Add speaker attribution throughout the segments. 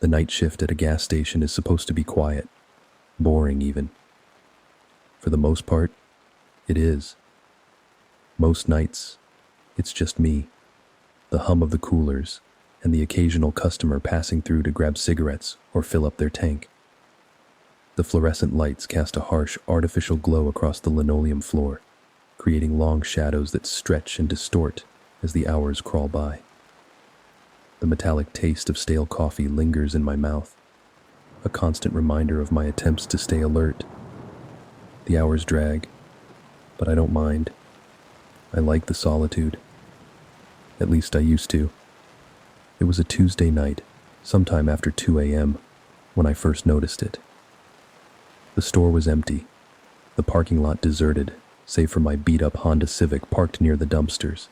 Speaker 1: The night shift at a gas station is supposed to be quiet, boring even. For the most part, it is. Most nights, it's just me, the hum of the coolers, and the occasional customer passing through to grab cigarettes or fill up their tank. The fluorescent lights cast a harsh, artificial glow across the linoleum floor, creating long shadows that stretch and distort as the hours crawl by. The metallic taste of stale coffee lingers in my mouth, a constant reminder of my attempts to stay alert. The hours drag, but I don't mind. I like the solitude. At least I used to. It was a Tuesday night, sometime after 2 a.m., when I first noticed it. The store was empty, the parking lot deserted, save for my beat-up Honda Civic parked near the dumpsters.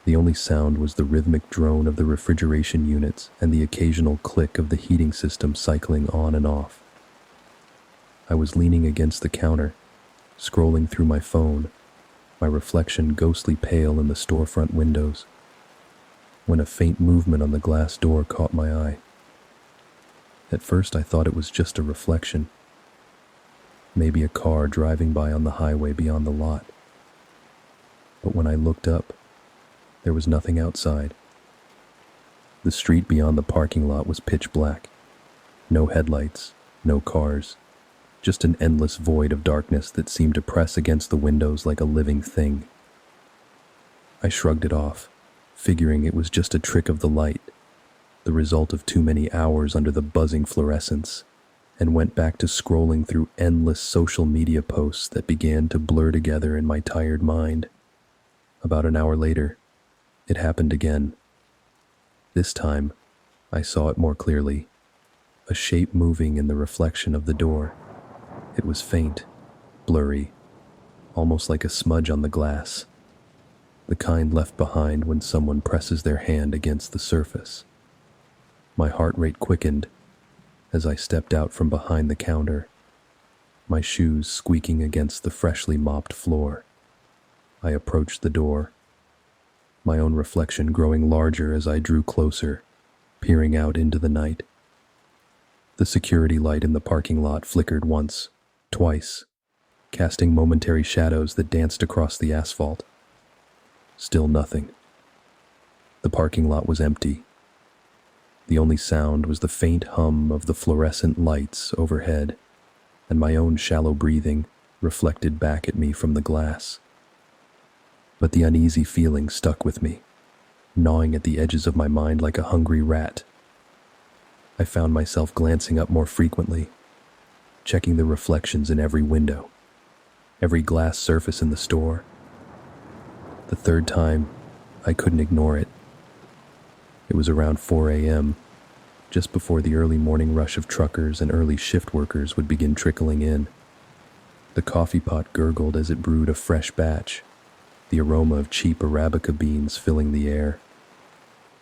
Speaker 1: The only sound was the rhythmic drone of the refrigeration units and the occasional click of the heating system cycling on and off. I was leaning against the counter, scrolling through my phone, my reflection ghostly pale in the storefront windows, when a faint movement on the glass door caught my eye. At first I thought it was just a reflection, maybe a car driving by on the highway beyond the lot. But when I looked up, there was nothing outside. The street beyond the parking lot was pitch black. No headlights, no cars, just an endless void of darkness that seemed to press against the windows like a living thing. I shrugged it off, figuring it was just a trick of the light, the result of too many hours under the buzzing fluorescence, and went back to scrolling through endless social media posts that began to blur together in my tired mind. About an hour later, it happened again. This time, I saw it more clearly, a shape moving in the reflection of the door. It was faint, blurry, almost like a smudge on the glass, the kind left behind when someone presses their hand against the surface. My heart rate quickened as I stepped out from behind the counter, my shoes squeaking against the freshly mopped floor. I approached the door, my own reflection growing larger as I drew closer, peering out into the night. The security light in the parking lot flickered once, twice, casting momentary shadows that danced across the asphalt. Still nothing. The parking lot was empty. The only sound was the faint hum of the fluorescent lights overhead, and my own shallow breathing reflected back at me from the glass. But the uneasy feeling stuck with me, gnawing at the edges of my mind like a hungry rat. I found myself glancing up more frequently, checking the reflections in every window, every glass surface in the store. The third time, I couldn't ignore it. It was around 4 a.m., just before the early morning rush of truckers and early shift workers would begin trickling in. The coffee pot gurgled as it brewed a fresh batch, the aroma of cheap Arabica beans filling the air.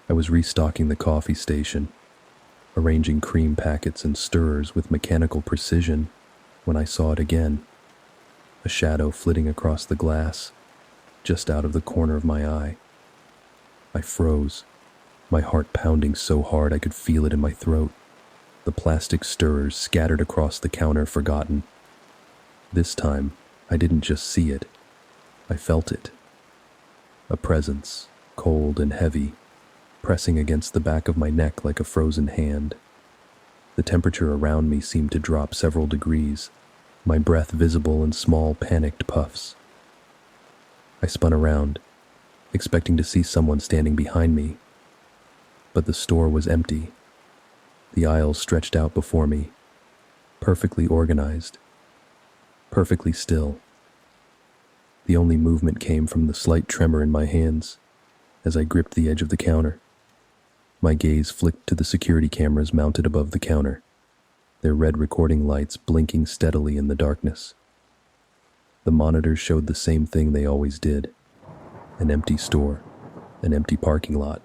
Speaker 1: I was restocking the coffee station, arranging cream packets and stirrers with mechanical precision, when I saw it again, a shadow flitting across the glass, just out of the corner of my eye. I froze, my heart pounding so hard I could feel it in my throat, the plastic stirrers scattered across the counter forgotten. This time, I didn't just see it, I felt it. A presence, cold and heavy, pressing against the back of my neck like a frozen hand. The temperature around me seemed to drop several degrees, my breath visible in small, panicked puffs. I spun around, expecting to see someone standing behind me, but the store was empty. The aisles stretched out before me, perfectly organized, perfectly still. The only movement came from the slight tremor in my hands as I gripped the edge of the counter. My gaze flicked to the security cameras mounted above the counter, their red recording lights blinking steadily in the darkness. The monitors showed the same thing they always did: an empty store, an empty parking lot.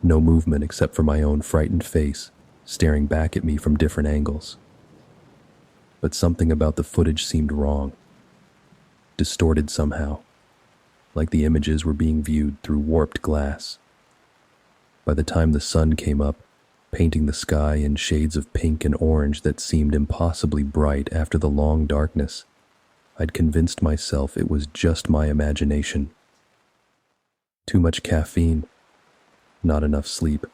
Speaker 1: No movement except for my own frightened face staring back at me from different angles. But something about the footage seemed wrong, distorted somehow, like the images were being viewed through warped glass. By the time the sun came up, painting the sky in shades of pink and orange that seemed impossibly bright after the long darkness. I'd convinced myself it was just my imagination. Too much caffeine, not enough sleep.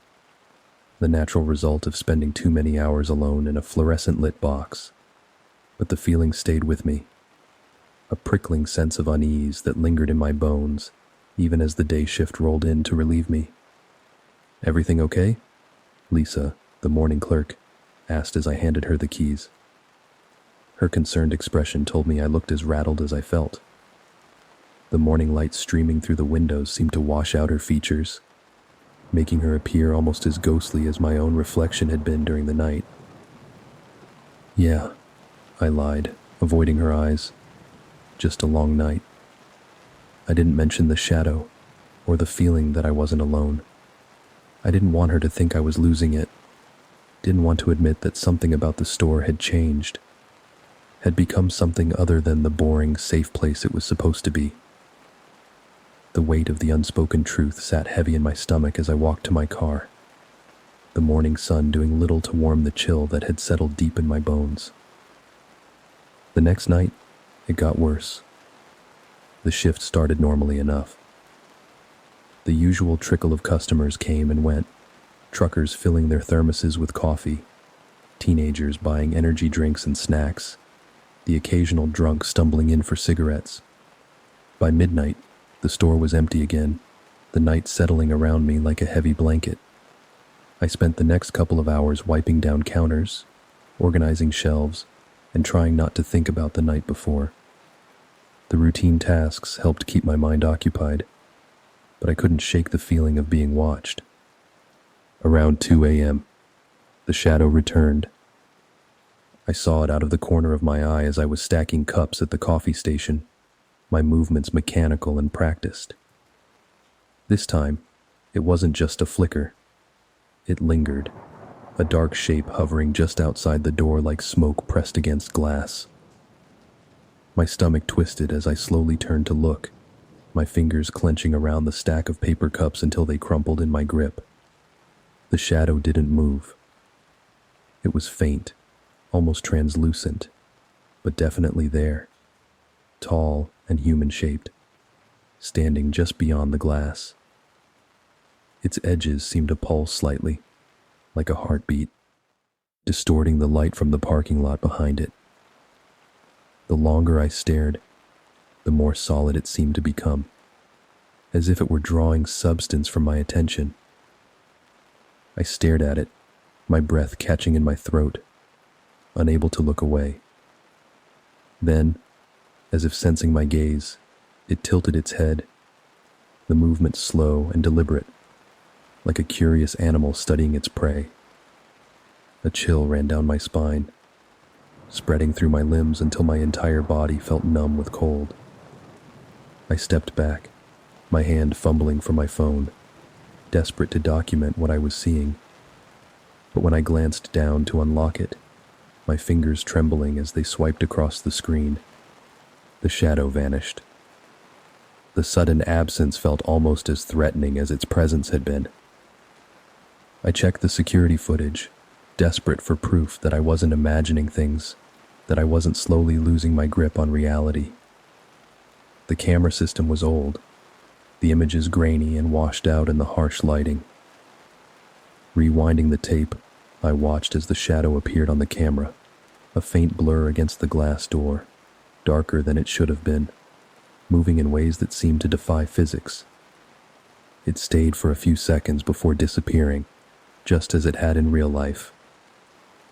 Speaker 1: The natural result of spending too many hours alone in a fluorescent-lit box. But the feeling stayed with me, a prickling sense of unease that lingered in my bones, even as the day shift rolled in to relieve me. "Everything okay?" Lisa, the morning clerk, asked as I handed her the keys. Her concerned expression told me I looked as rattled as I felt. The morning light streaming through the windows seemed to wash out her features, making her appear almost as ghostly as my own reflection had been during the night. "Yeah," I lied, avoiding her eyes. "Just a long night." I didn't mention the shadow, or the feeling that I wasn't alone. I didn't want her to think I was losing it. Didn't want to admit that something about the store had changed, had become something other than the boring, safe place it was supposed to be. The weight of the unspoken truth sat heavy in my stomach as I walked to my car, the morning sun doing little to warm the chill that had settled deep in my bones. The next night, it got worse. The shift started normally enough. The usual trickle of customers came and went, truckers filling their thermoses with coffee, teenagers buying energy drinks and snacks, the occasional drunk stumbling in for cigarettes. By midnight, the store was empty again, the night settling around me like a heavy blanket. I spent the next couple of hours wiping down counters, organizing shelves, and trying not to think about the night before. The routine tasks helped keep my mind occupied, but I couldn't shake the feeling of being watched. Around 2 a.m., the shadow returned. I saw it out of the corner of my eye as I was stacking cups at the coffee station, my movements mechanical and practiced. This time, it wasn't just a flicker. It lingered, a dark shape hovering just outside the door like smoke pressed against glass. My stomach twisted as I slowly turned to look, my fingers clenching around the stack of paper cups until they crumpled in my grip. The shadow didn't move. It was faint, almost translucent, but definitely there, tall and human-shaped, standing just beyond the glass. Its edges seemed to pulse slightly, like a heartbeat, distorting the light from the parking lot behind it. The longer I stared, the more solid it seemed to become, as if it were drawing substance from my attention. I stared at it, my breath catching in my throat, unable to look away. Then, as if sensing my gaze, it tilted its head, the movement slow and deliberate, like a curious animal studying its prey. A chill ran down my spine, spreading through my limbs until my entire body felt numb with cold. I stepped back, my hand fumbling for my phone, desperate to document what I was seeing. But when I glanced down to unlock it, my fingers trembling as they swiped across the screen, the shadow vanished. The sudden absence felt almost as threatening as its presence had been. I checked the security footage, desperate for proof that I wasn't imagining things, that I wasn't slowly losing my grip on reality. The camera system was old, the images grainy and washed out in the harsh lighting. Rewinding the tape, I watched as the shadow appeared on the camera, a faint blur against the glass door, darker than it should have been, moving in ways that seemed to defy physics. It stayed for a few seconds before disappearing, just as it had in real life,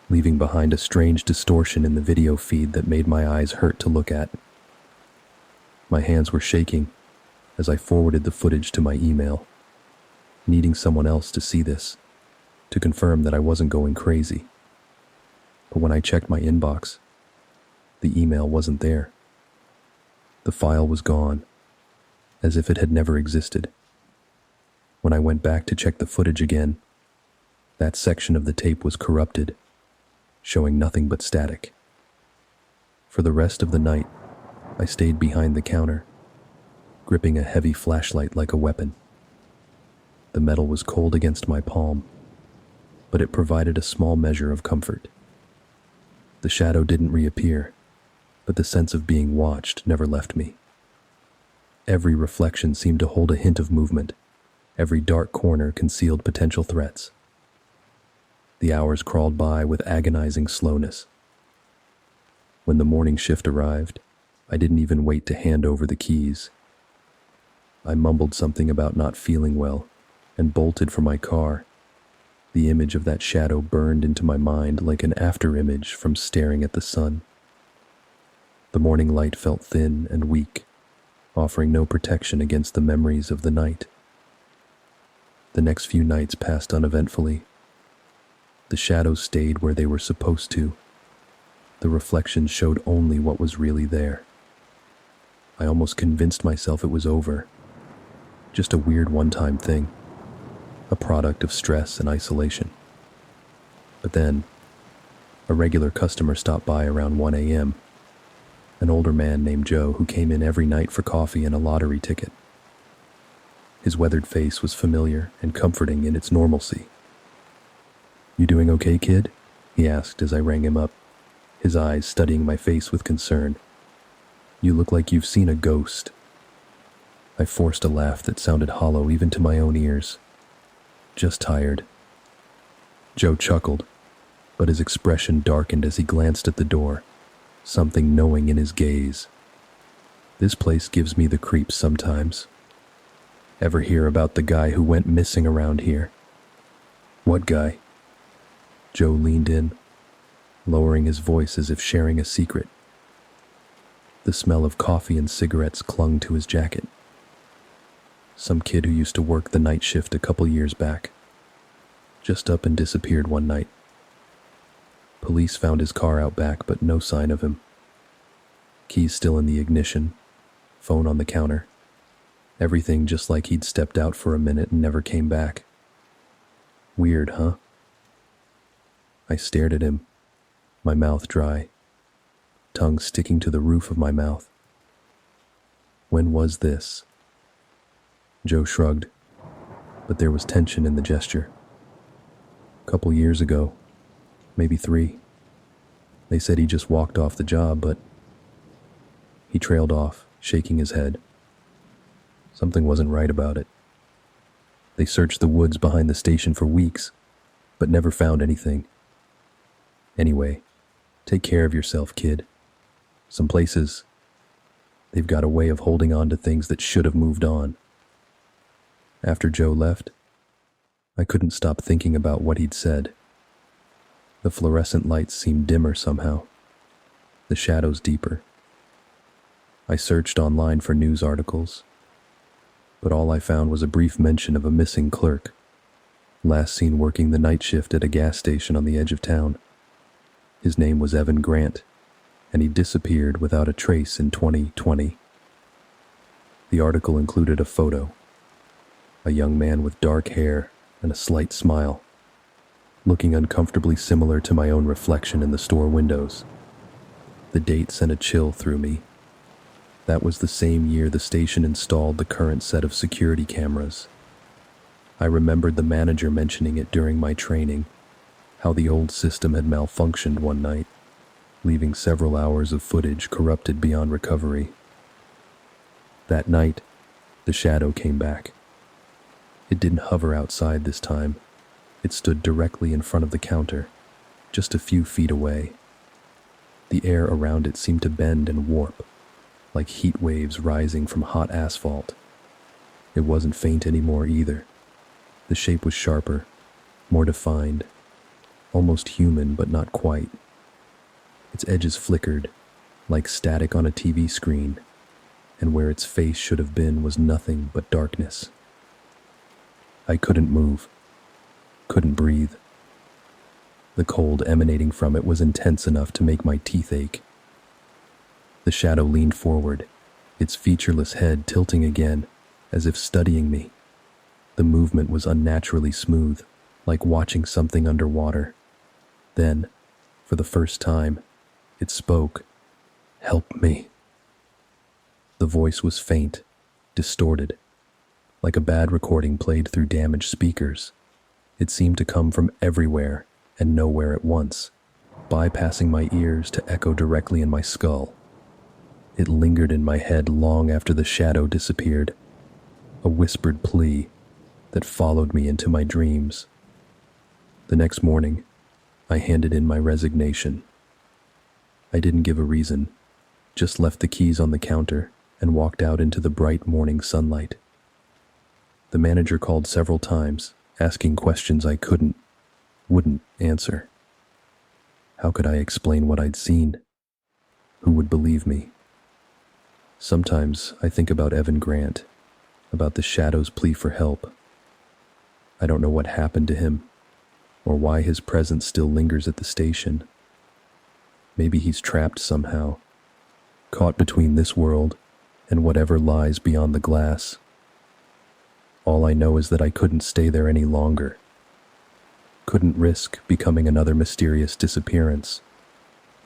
Speaker 1: leaving behind a strange distortion in the video feed that made my eyes hurt to look at. My hands were shaking as I forwarded the footage to my email, needing someone else to see this, to confirm that I wasn't going crazy. But when I checked my inbox, the email wasn't there. The file was gone, as if it had never existed. When I went back to check the footage again, that section of the tape was corrupted, showing nothing but static. For the rest of the night, I stayed behind the counter, gripping a heavy flashlight like a weapon. The metal was cold against my palm, but it provided a small measure of comfort. The shadow didn't reappear, but the sense of being watched never left me. Every reflection seemed to hold a hint of movement. Every dark corner concealed potential threats. The hours crawled by with agonizing slowness. When the morning shift arrived, I didn't even wait to hand over the keys. I mumbled something about not feeling well and bolted for my car. The image of that shadow burned into my mind like an afterimage from staring at the sun. The morning light felt thin and weak, offering no protection against the memories of the night. The next few nights passed uneventfully. The shadows stayed where they were supposed to. The reflections showed only what was really there. I almost convinced myself it was over. Just a weird one-time thing. A product of stress and isolation. But then, a regular customer stopped by around 1 a.m., an older man named Joe who came in every night for coffee and a lottery ticket. His weathered face was familiar and comforting in its normalcy. "You doing okay, kid?" he asked as I rang him up, his eyes studying my face with concern. "You look like you've seen a ghost." I forced a laugh that sounded hollow even to my own ears. "Just tired." Joe chuckled, but his expression darkened as he glanced at the door, something knowing in his gaze. "This place gives me the creeps sometimes. Ever hear about the guy who went missing around here?" "What guy?" Joe leaned in, lowering his voice as if sharing a secret. The smell of coffee and cigarettes clung to his jacket. "Some kid who used to work the night shift a couple years back. Just up and disappeared one night. Police found his car out back, but no sign of him. Keys still in the ignition, phone on the counter. Everything just like he'd stepped out for a minute and never came back. Weird, huh?" I stared at him, my mouth dry, tongue sticking to the roof of my mouth. "When was this?" Joe shrugged, but there was tension in the gesture. "Couple years ago, maybe 3. They said he just walked off the job, but..." He trailed off, shaking his head. Something wasn't right about it. They searched the woods behind the station for weeks, but never found anything. Anyway, take care of yourself, kid. Some places, they've got a way of holding on to things that should have moved on. After Joe left, I couldn't stop thinking about what he'd said. The fluorescent lights seemed dimmer somehow, the shadows deeper. I searched online for news articles, but all I found was a brief mention of a missing clerk, last seen working the night shift at a gas station on the edge of town. His name was Evan Grant, and he disappeared without a trace in 2020. The article included a photo, a young man with dark hair and a slight smile, looking uncomfortably similar to my own reflection in the store windows. The date sent a chill through me. That was the same year the station installed the current set of security cameras. I remembered the manager mentioning it during my training, how the old system had malfunctioned one night, leaving several hours of footage corrupted beyond recovery. That night, the shadow came back. It didn't hover outside this time. It stood directly in front of the counter, just a few feet away. The air around it seemed to bend and warp, like heat waves rising from hot asphalt. It wasn't faint anymore either. The shape was sharper, more defined, almost human but not quite. Its edges flickered, like static on a TV screen, and where its face should have been was nothing but darkness. I couldn't move, couldn't breathe. The cold emanating from it was intense enough to make my teeth ache. The shadow leaned forward, its featureless head tilting again, as if studying me. The movement was unnaturally smooth, like watching something underwater. Then, for the first time, it spoke. "Help me." The voice was faint, distorted, like a bad recording played through damaged speakers. It seemed to come from everywhere and nowhere at once, bypassing my ears to echo directly in my skull. It lingered in my head long after the shadow disappeared, a whispered plea that followed me into my dreams. The next morning, I handed in my resignation. I didn't give a reason, just left the keys on the counter and walked out into the bright morning sunlight. The manager called several times, asking questions I wouldn't answer. How could I explain what I'd seen? Who would believe me? Sometimes I think about Evan Grant, about the shadow's plea for help. I don't know what happened to him, or why his presence still lingers at the station. Maybe he's trapped somehow, caught between this world and whatever lies beyond the glass. All I know is that I couldn't stay there any longer. Couldn't risk becoming another mysterious disappearance,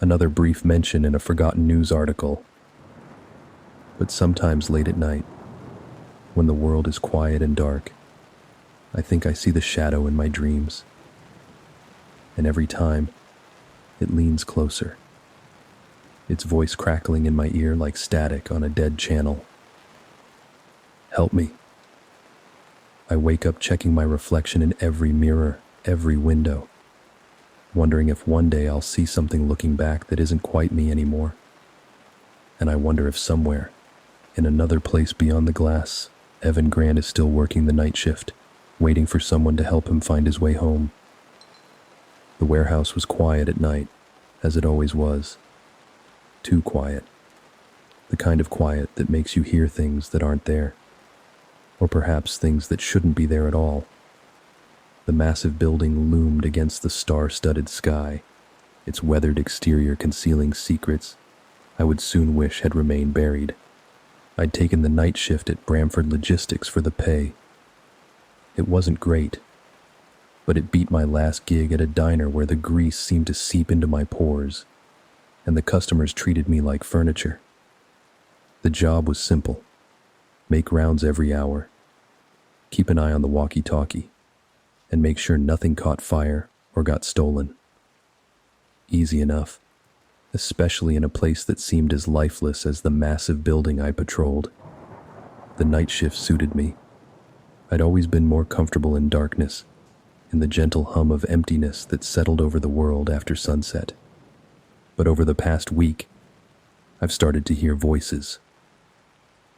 Speaker 1: another brief mention in a forgotten news article. But sometimes late at night, when the world is quiet and dark, I think I see the shadow in my dreams. And every time, it leans closer, its voice crackling in my ear like static on a dead channel. Help me. I wake up checking my reflection in every mirror, every window, wondering if one day I'll see something looking back that isn't quite me anymore. And I wonder if somewhere, in another place beyond the glass, Evan Grant is still working the night shift, waiting for someone to help him find his way home. The warehouse was quiet at night, as it always was. Too quiet. The kind of quiet that makes you hear things that aren't there. Or perhaps things that shouldn't be there at all. The massive building loomed against the star-studded sky, its weathered exterior concealing secrets I would soon wish had remained buried. I'd taken the night shift at Bramford Logistics for the pay. It wasn't great, but it beat my last gig at a diner where the grease seemed to seep into my pores, and the customers treated me like furniture. The job was simple. Make rounds every hour, keep an eye on the walkie-talkie, and make sure nothing caught fire or got stolen. Easy enough, especially in a place that seemed as lifeless as the massive building I patrolled. The night shift suited me. I'd always been more comfortable in darkness, in the gentle hum of emptiness that settled over the world after sunset. But over the past week, I've started to hear voices.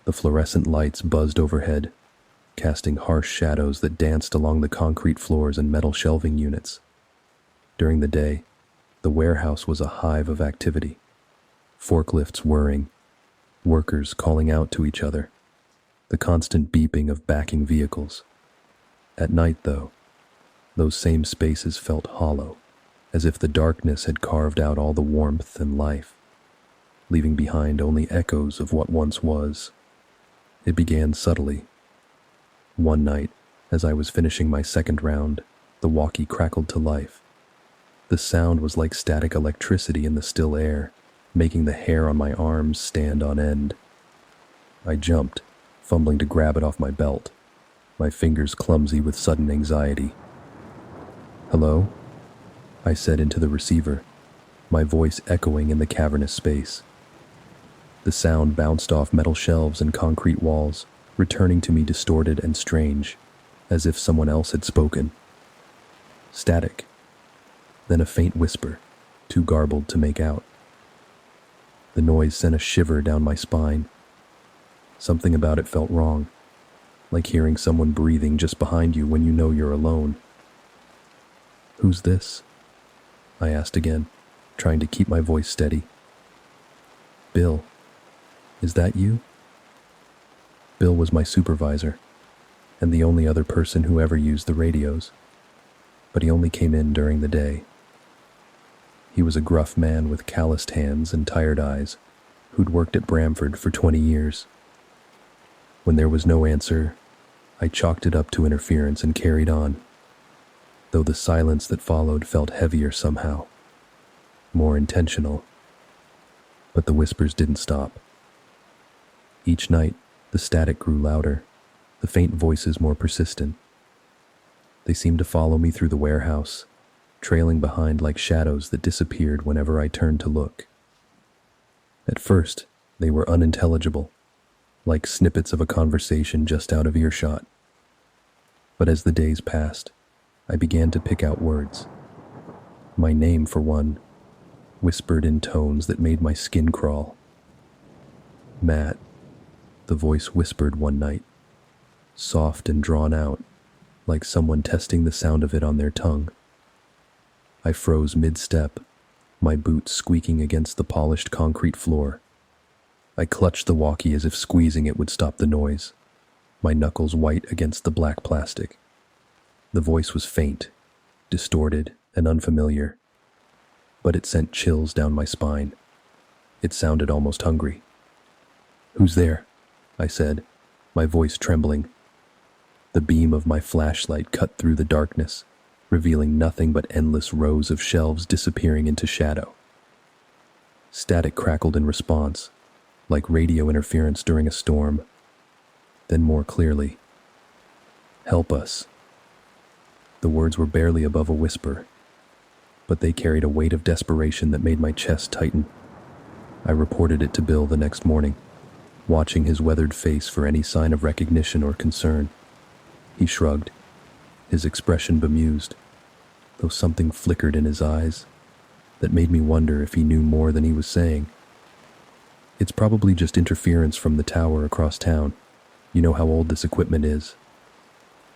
Speaker 1: The fluorescent lights buzzed overhead, casting harsh shadows that danced along the concrete floors and metal shelving units. During the day, the warehouse was a hive of activity. Forklifts whirring, workers calling out to each other, the constant beeping of backing vehicles. At night, though, those same spaces felt hollow, as if the darkness had carved out all the warmth and life, leaving behind only echoes of what once was. It began subtly. One night, as I was finishing my second round, the walkie crackled to life. The sound was like static electricity in the still air, making the hair on my arms stand on end. I jumped, fumbling to grab it off my belt, my fingers clumsy with sudden anxiety. "Hello?" I said into the receiver, my voice echoing in the cavernous space. The sound bounced off metal shelves and concrete walls, returning to me distorted and strange, as if someone else had spoken. Static. Then a faint whisper, too garbled to make out. The noise sent a shiver down my spine. Something about it felt wrong, like hearing someone breathing just behind you when you know you're alone. "Who's this?" I asked again, trying to keep my voice steady. "Bill. Is that you?" Bill was my supervisor, and the only other person who ever used the radios, but he only came in during the day. He was a gruff man with calloused hands and tired eyes, who'd worked at Bramford for 20 years. When there was no answer, I chalked it up to interference and carried on, though the silence that followed felt heavier somehow, more intentional. But the whispers didn't stop. Each night, the static grew louder, the faint voices more persistent. They seemed to follow me through the warehouse, trailing behind like shadows that disappeared whenever I turned to look. At first, they were unintelligible, like snippets of a conversation just out of earshot. But as the days passed, I began to pick out words. My name, for one, whispered in tones that made my skin crawl. Matt, the voice whispered one night, soft and drawn out, like someone testing the sound of it on their tongue. I froze mid-step, my boots squeaking against the polished concrete floor. I clutched the walkie as if squeezing it would stop the noise, my knuckles white against the black plastic. The voice was faint, distorted, and unfamiliar, but it sent chills down my spine. It sounded almost hungry. "Who's there?" I said, my voice trembling. The beam of my flashlight cut through the darkness, revealing nothing but endless rows of shelves disappearing into shadow. Static crackled in response, like radio interference during a storm. Then more clearly, "Help us." The words were barely above a whisper, but they carried a weight of desperation that made my chest tighten. I reported it to Bill the next morning, watching his weathered face for any sign of recognition or concern. He shrugged, his expression bemused, though something flickered in his eyes that made me wonder if he knew more than he was saying. "It's probably just interference from the tower across town. You know how old this equipment is."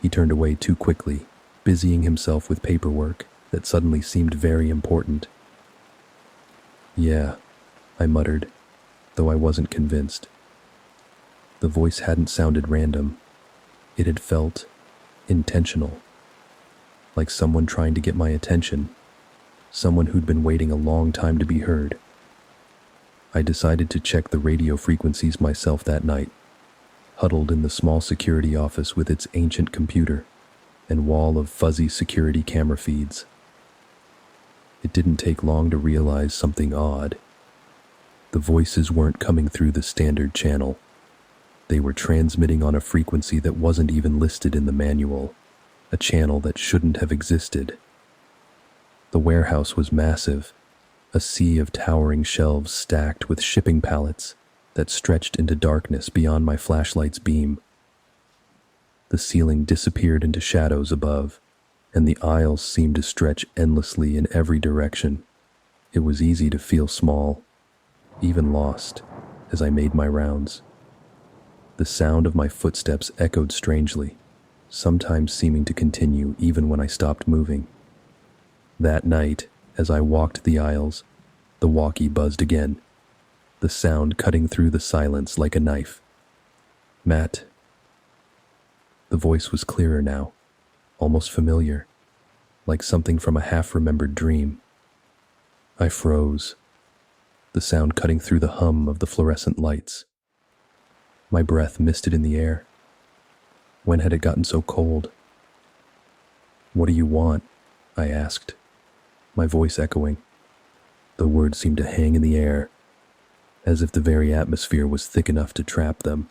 Speaker 1: He turned away too quickly, busying himself with paperwork that suddenly seemed very important. "Yeah," I muttered, though I wasn't convinced. The voice hadn't sounded random. It had felt intentional, like someone trying to get my attention, someone who'd been waiting a long time to be heard. I decided to check the radio frequencies myself that night, huddled in the small security office with its ancient computer and wall of fuzzy security camera feeds. It didn't take long to realize something odd. The voices weren't coming through the standard channel. They were transmitting on a frequency that wasn't even listed in the manual, a channel that shouldn't have existed. The warehouse was massive, a sea of towering shelves stacked with shipping pallets that stretched into darkness beyond my flashlight's beam. The ceiling disappeared into shadows above, and the aisles seemed to stretch endlessly in every direction. It was easy to feel small, even lost, as I made my rounds. The sound of my footsteps echoed strangely, sometimes seeming to continue even when I stopped moving. That night, as I walked the aisles, the walkie buzzed again, the sound cutting through the silence like a knife. "Matt." The voice was clearer now, almost familiar, like something from a half-remembered dream. I froze, the sound cutting through the hum of the fluorescent lights. My breath misted in the air. When had it gotten so cold? "What do you want?" I asked, my voice echoing. The words seemed to hang in the air, as if the very atmosphere was thick enough to trap them.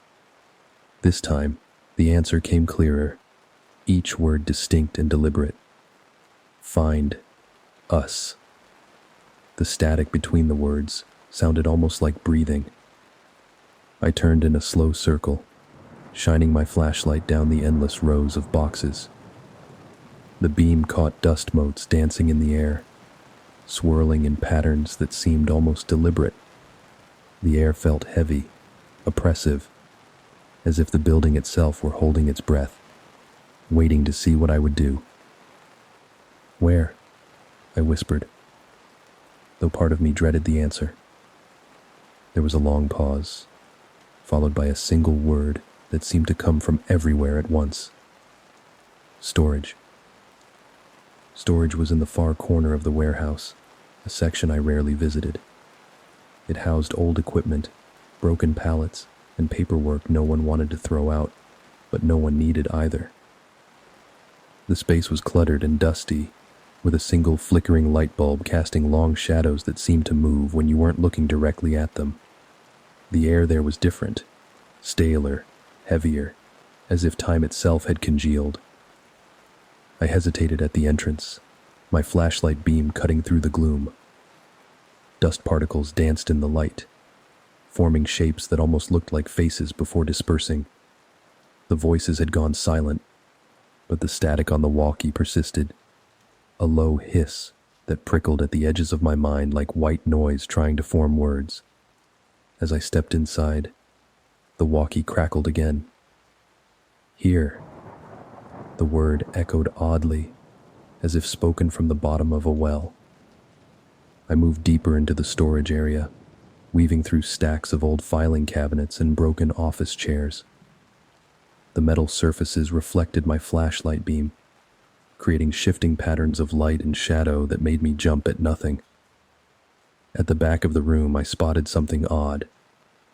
Speaker 1: This time, the answer came clearer, each word distinct and deliberate. "Find us." The static between the words sounded almost like breathing. I turned in a slow circle, shining my flashlight down the endless rows of boxes. The beam caught dust motes dancing in the air, swirling in patterns that seemed almost deliberate. The air felt heavy, oppressive, as if the building itself were holding its breath, waiting to see what I would do. "Where?" I whispered, though part of me dreaded the answer. There was a long pause, followed by a single word that seemed to come from everywhere at once. "Storage." Storage was in the far corner of the warehouse, a section I rarely visited. It housed old equipment, broken pallets, and paperwork no one wanted to throw out, but no one needed either. The space was cluttered and dusty, with a single flickering light bulb casting long shadows that seemed to move when you weren't looking directly at them. The air there was different, staler, heavier, as if time itself had congealed. I hesitated at the entrance, my flashlight beam cutting through the gloom. Dust particles danced in the light, forming shapes that almost looked like faces before dispersing. The voices had gone silent, but the static on the walkie persisted, a low hiss that prickled at the edges of my mind like white noise trying to form words. As I stepped inside, the walkie crackled again. Here. The word echoed oddly, as if spoken from the bottom of a well. I moved deeper into the storage area, weaving through stacks of old filing cabinets and broken office chairs. The metal surfaces reflected my flashlight beam, creating shifting patterns of light and shadow that made me jump at nothing. At the back of the room, I spotted something odd,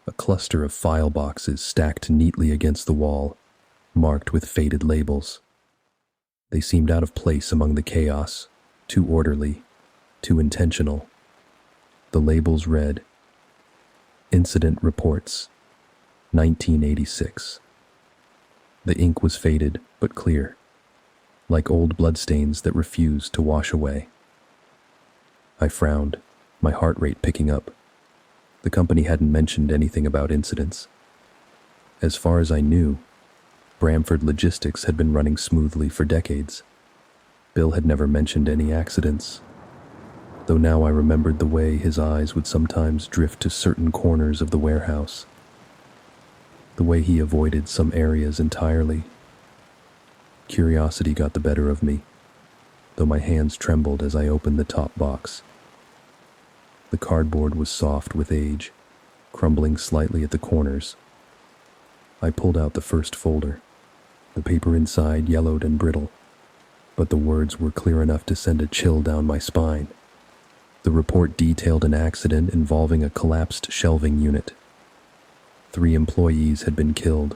Speaker 1: a cluster of file boxes stacked neatly against the wall, marked with faded labels. They seemed out of place among the chaos, too orderly, too intentional. The labels read, Incident Reports, 1986. The ink was faded but clear, like old bloodstains that refused to wash away. I frowned, my heart rate picking up. The company hadn't mentioned anything about incidents. As far as I knew, Bramford Logistics had been running smoothly for decades. Bill had never mentioned any accidents, though now I remembered the way his eyes would sometimes drift to certain corners of the warehouse, the way he avoided some areas entirely. Curiosity got the better of me, though my hands trembled as I opened the top box. The cardboard was soft with age, crumbling slightly at the corners. I pulled out the first folder. The paper inside yellowed and brittle, but the words were clear enough to send a chill down my spine. The report detailed an accident involving a collapsed shelving unit. 3 employees had been killed,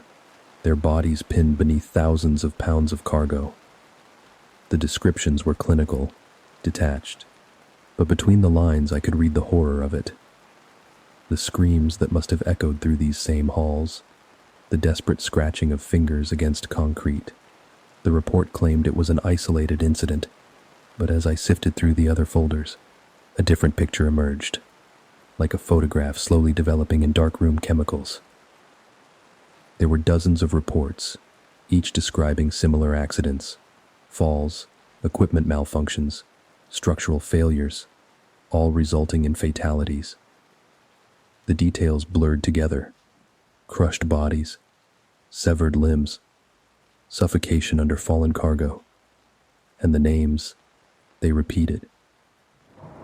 Speaker 1: their bodies pinned beneath thousands of pounds of cargo. The descriptions were clinical, detached, but between the lines I could read the horror of it. The screams that must have echoed through these same halls, the desperate scratching of fingers against concrete. The report claimed it was an isolated incident, but as I sifted through the other folders, a different picture emerged, like a photograph slowly developing in darkroom chemicals. There were dozens of reports, each describing similar accidents, falls, equipment malfunctions, structural failures, all resulting in fatalities. The details blurred together: crushed bodies, severed limbs, suffocation under fallen cargo, and the names, they repeated.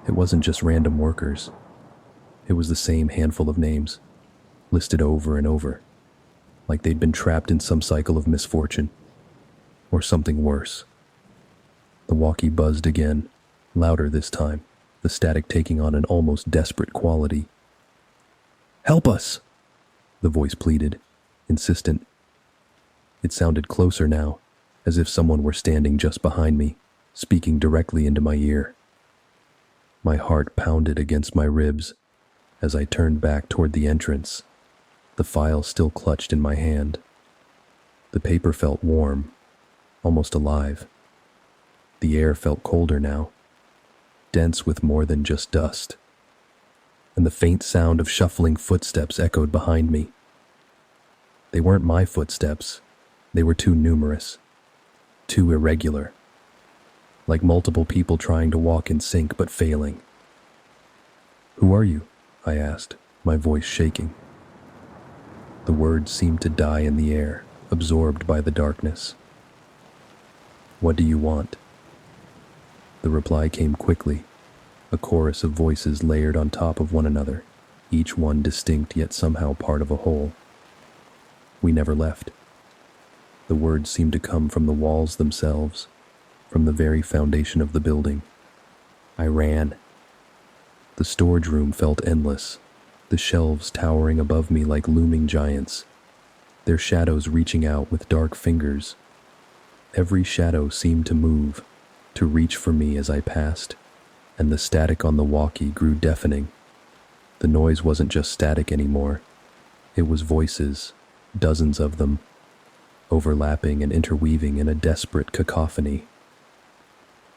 Speaker 1: It wasn't just random workers. It was the same handful of names, listed over and over, like they'd been trapped in some cycle of misfortune, or something worse. The walkie buzzed again, louder this time, the static taking on an almost desperate quality. "Help us!" the voice pleaded, insistent. It sounded closer now, as if someone were standing just behind me, speaking directly into my ear. My heart pounded against my ribs as I turned back toward the entrance, the file still clutched in my hand. The paper felt warm, almost alive. The air felt colder now, dense with more than just dust, and the faint sound of shuffling footsteps echoed behind me. They weren't my footsteps. They were too numerous, too irregular, like multiple people trying to walk in sync but failing. "Who are you?" I asked, my voice shaking. The words seemed to die in the air, absorbed by the darkness. "What do you want?" The reply came quickly, a chorus of voices layered on top of one another, each one distinct yet somehow part of a whole. We never left. The words seemed to come from the walls themselves, from the very foundation of the building. I ran. The storage room felt endless, the shelves towering above me like looming giants, their shadows reaching out with dark fingers. Every shadow seemed to move, to reach for me as I passed, and the static on the walkie grew deafening. The noise wasn't just static anymore. It was voices, dozens of them, overlapping and interweaving in a desperate cacophony.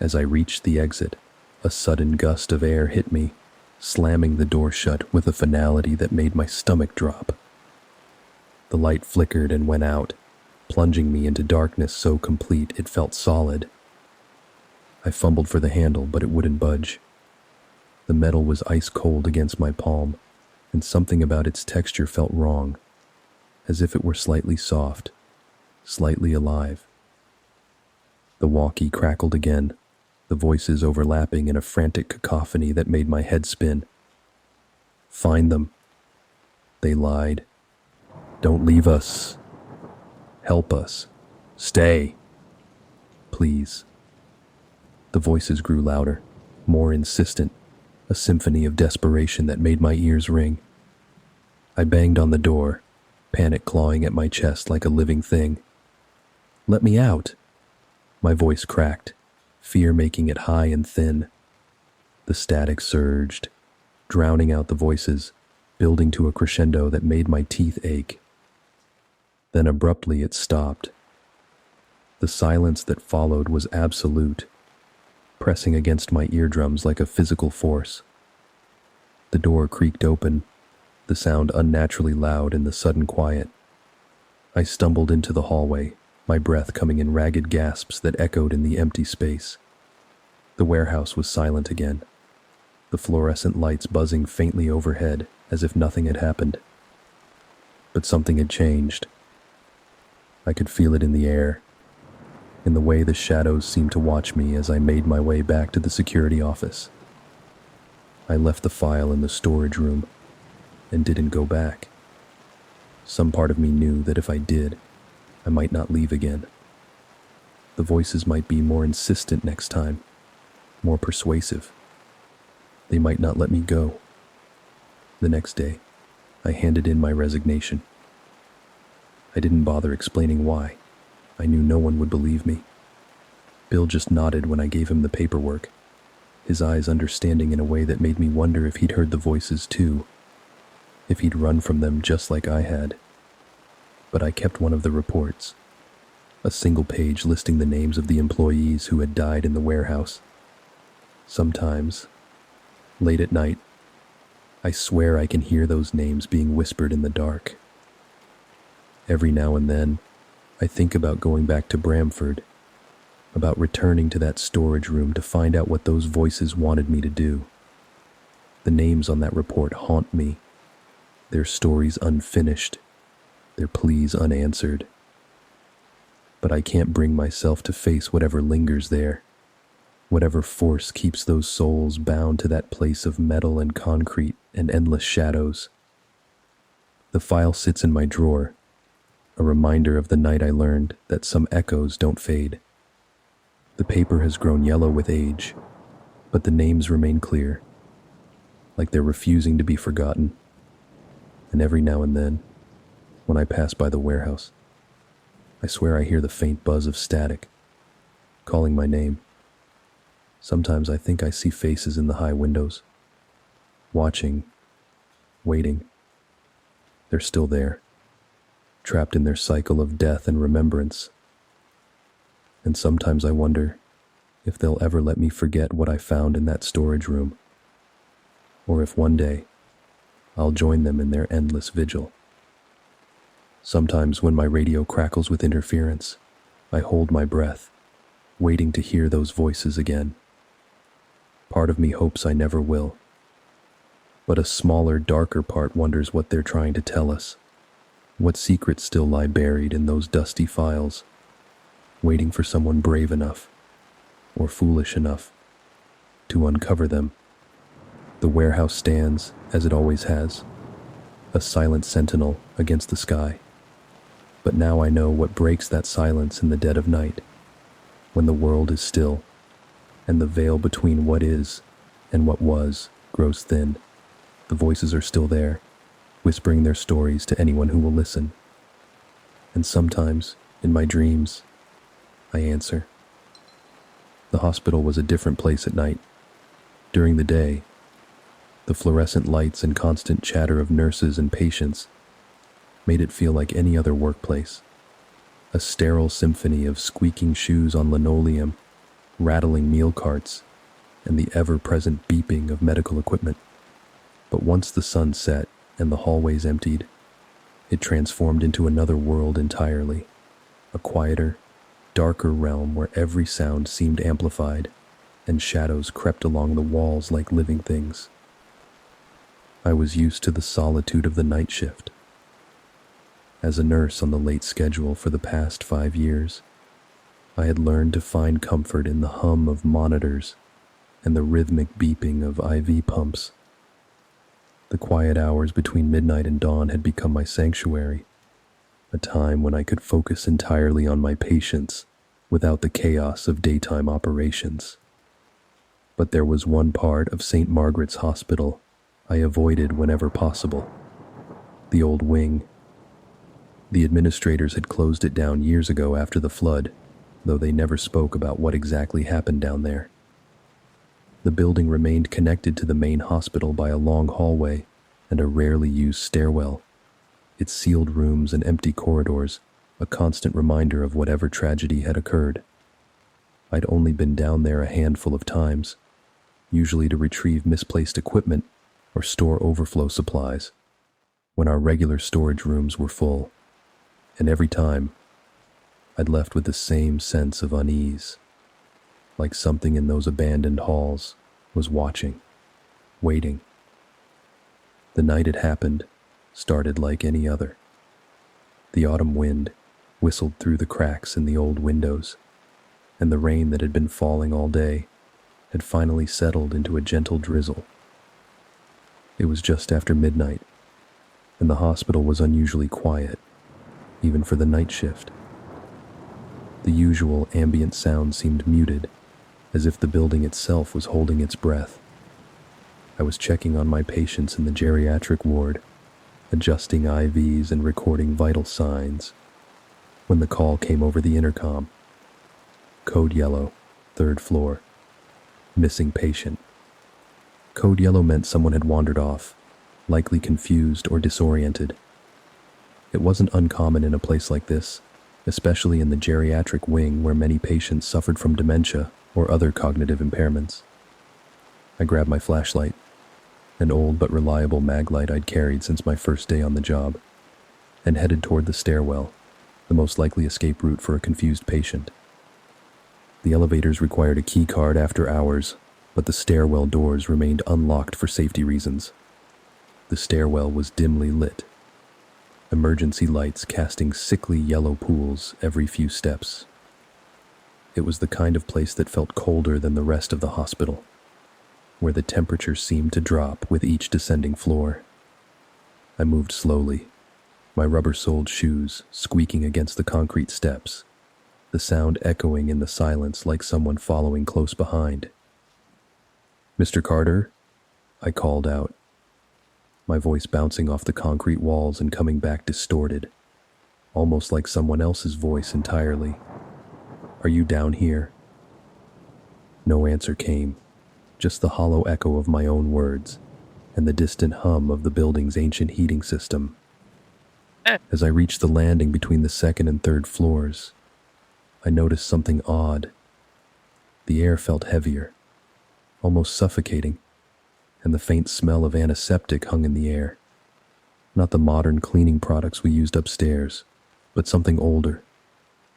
Speaker 1: As I reached the exit, a sudden gust of air hit me, slamming the door shut with a finality that made my stomach drop. The light flickered and went out, plunging me into darkness so complete it felt solid. I fumbled for the handle, but it wouldn't budge. The metal was ice cold against my palm, and something about its texture felt wrong, as if it were slightly soft, slightly alive. The walkie crackled again, the voices overlapping in a frantic cacophony that made my head spin. Find them. They lied. Don't leave us. Help us. Stay. Please. The voices grew louder, more insistent, a symphony of desperation that made my ears ring. I banged on the door, panic clawing at my chest like a living thing. Let me out. My voice cracked, fear making it high and thin. The static surged, drowning out the voices, building to a crescendo that made my teeth ache. Then abruptly it stopped. The silence that followed was absolute, pressing against my eardrums like a physical force. The door creaked open, the sound unnaturally loud in the sudden quiet. I stumbled into the hallway, my breath coming in ragged gasps that echoed in the empty space. The warehouse was silent again, the fluorescent lights buzzing faintly overhead as if nothing had happened. But something had changed. I could feel it in the air, in the way the shadows seemed to watch me as I made my way back to the security office. I left the file in the storage room and didn't go back. Some part of me knew that if I did, I might not leave again. The voices might be more insistent next time, more persuasive. They might not let me go. The next day, I handed in my resignation. I didn't bother explaining why. I knew no one would believe me. Bill just nodded when I gave him the paperwork, his eyes understanding in a way that made me wonder if he'd heard the voices too, if he'd run from them just like I had. But I kept one of the reports, a single page listing the names of the employees who had died in the warehouse. Sometimes, late at night, I swear I can hear those names being whispered in the dark. Every now and then, I think about going back to Bramford, about returning to that storage room to find out what those voices wanted me to do. The names on that report haunt me, their stories unfinished, their pleas unanswered. But I can't bring myself to face whatever lingers there, whatever force keeps those souls bound to that place of metal and concrete and endless shadows. The file sits in my drawer, a reminder of the night I learned that some echoes don't fade. The paper has grown yellow with age, but the names remain clear, like they're refusing to be forgotten. And every now and then, when I pass by the warehouse, I swear I hear the faint buzz of static, calling my name. Sometimes I think I see faces in the high windows, watching, waiting. They're still there, trapped in their cycle of death and remembrance. And sometimes I wonder if they'll ever let me forget what I found in that storage room, or if one day I'll join them in their endless vigil. Sometimes when my radio crackles with interference, I hold my breath, waiting to hear those voices again. Part of me hopes I never will, but a smaller, darker part wonders what they're trying to tell us. What secrets still lie buried in those dusty files, waiting for someone brave enough, or foolish enough, to uncover them. The warehouse stands, as it always has, a silent sentinel against the sky. But now I know what breaks that silence in the dead of night, when the world is still, and the veil between what is and what was grows thin. The voices are still there, whispering their stories to anyone who will listen. And sometimes, in my dreams, I answer. The hospital was a different place at night. During the day, the fluorescent lights and constant chatter of nurses and patients made it feel like any other workplace, a sterile symphony of squeaking shoes on linoleum, rattling meal carts, and the ever-present beeping of medical equipment. But once the sun set and the hallways emptied, it transformed into another world entirely, a quieter, darker realm where every sound seemed amplified and shadows crept along the walls like living things. I was used to the solitude of the night shift. As a nurse on the late schedule for the past 5 years, I had learned to find comfort in the hum of monitors and the rhythmic beeping of IV pumps. The quiet hours between midnight and dawn had become my sanctuary, a time when I could focus entirely on my patients without the chaos of daytime operations. But there was one part of St. Margaret's Hospital I avoided whenever possible: the old wing. The administrators had closed it down years ago after the flood, though they never spoke about what exactly happened down there. The building remained connected to the main hospital by a long hallway and a rarely used stairwell, its sealed rooms and empty corridors a constant reminder of whatever tragedy had occurred. I'd only been down there a handful of times, usually to retrieve misplaced equipment or store overflow supplies, when our regular storage rooms were full, and every time, I'd left with the same sense of unease, like something in those abandoned halls was watching, waiting. The night it happened started like any other. The autumn wind whistled through the cracks in the old windows, and the rain that had been falling all day had finally settled into a gentle drizzle. It was just after midnight, and the hospital was unusually quiet, even for the night shift. The usual ambient sound seemed muted, as if the building itself was holding its breath. I was checking on my patients in the geriatric ward, adjusting IVs and recording vital signs, when the call came over the intercom. Code yellow, 3rd floor. Missing patient. Code yellow meant someone had wandered off, likely confused or disoriented. It wasn't uncommon in a place like this, especially in the geriatric wing where many patients suffered from dementia or other cognitive impairments. I grabbed my flashlight, an old but reliable mag light I'd carried since my first day on the job, and headed toward the stairwell, the most likely escape route for a confused patient. The elevators required a key card after hours, but the stairwell doors remained unlocked for safety reasons. The stairwell was dimly lit, emergency lights casting sickly yellow pools every few steps. It was the kind of place that felt colder than the rest of the hospital, where the temperature seemed to drop with each descending floor. I moved slowly, my rubber-soled shoes squeaking against the concrete steps, the sound echoing in the silence like someone following close behind. "Mr. Carter?" I called out, my voice bouncing off the concrete walls and coming back distorted, almost like someone else's voice entirely. "Are you down here?" No answer came, just the hollow echo of my own words and the distant hum of the building's ancient heating system. As I reached the landing between the 2nd and 3rd floors, I noticed something odd. The air felt heavier, almost suffocating, and the faint smell of antiseptic hung in the air. Not the modern cleaning products we used upstairs, but something older,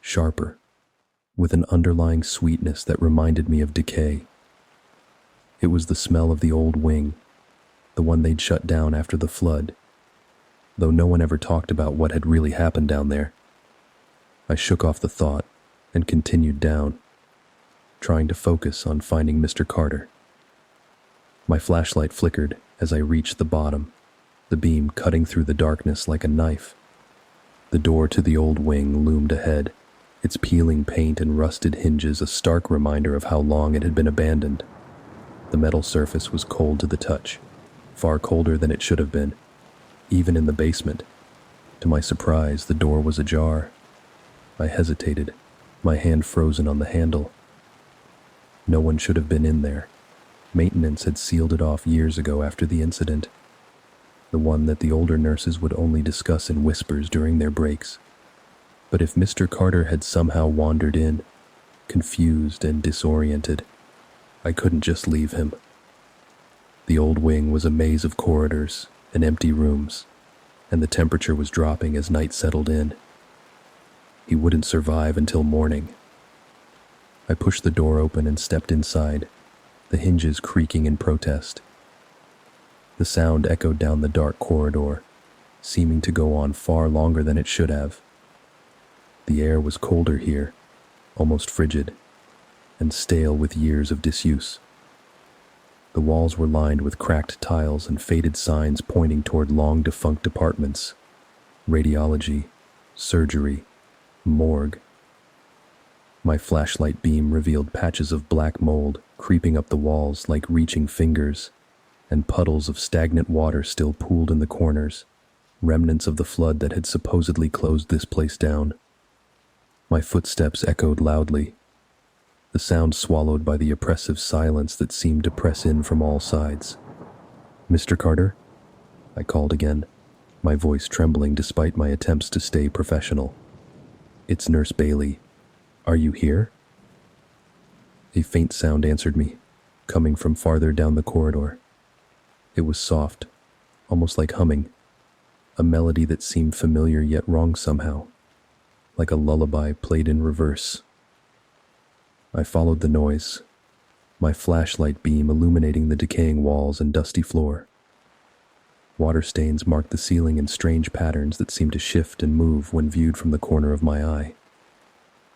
Speaker 1: sharper, with an underlying sweetness that reminded me of decay. It was the smell of the old wing, the one they'd shut down after the flood, though no one ever talked about what had really happened down there. I shook off the thought and continued down, trying to focus on finding Mr. Carter. My flashlight flickered as I reached the bottom, the beam cutting through the darkness like a knife. The door to the old wing loomed ahead, its peeling paint and rusted hinges a stark reminder of how long it had been abandoned. The metal surface was cold to the touch, far colder than it should have been, even in the basement. To my surprise, the door was ajar. I hesitated, my hand frozen on the handle. No one should have been in there. Maintenance had sealed it off years ago after the incident, the one that the older nurses would only discuss in whispers during their breaks. But if Mr. Carter had somehow wandered in, confused and disoriented. I couldn't just leave him. The old wing was a maze of corridors and empty rooms, and the temperature was dropping as night settled in. He wouldn't survive until morning. I pushed the door open and stepped inside, the hinges creaking in protest. The sound echoed down the dark corridor, seeming to go on far longer than it should have. The air was colder here, almost frigid, and stale with years of disuse. The walls were lined with cracked tiles and faded signs pointing toward long-defunct departments: radiology, surgery, morgue. My flashlight beam revealed patches of black mold creeping up the walls like reaching fingers, and puddles of stagnant water still pooled in the corners, remnants of the flood that had supposedly closed this place down. My footsteps echoed loudly, the sound swallowed by the oppressive silence that seemed to press in from all sides. "Mr. Carter?" I called again, my voice trembling despite my attempts to stay professional. "It's Nurse Bailey. Are you here?" A faint sound answered me, coming from farther down the corridor. It was soft, almost like humming, a melody that seemed familiar yet wrong somehow, like a lullaby played in reverse. I followed the noise, my flashlight beam illuminating the decaying walls and dusty floor. Water stains marked the ceiling in strange patterns that seemed to shift and move when viewed from the corner of my eye.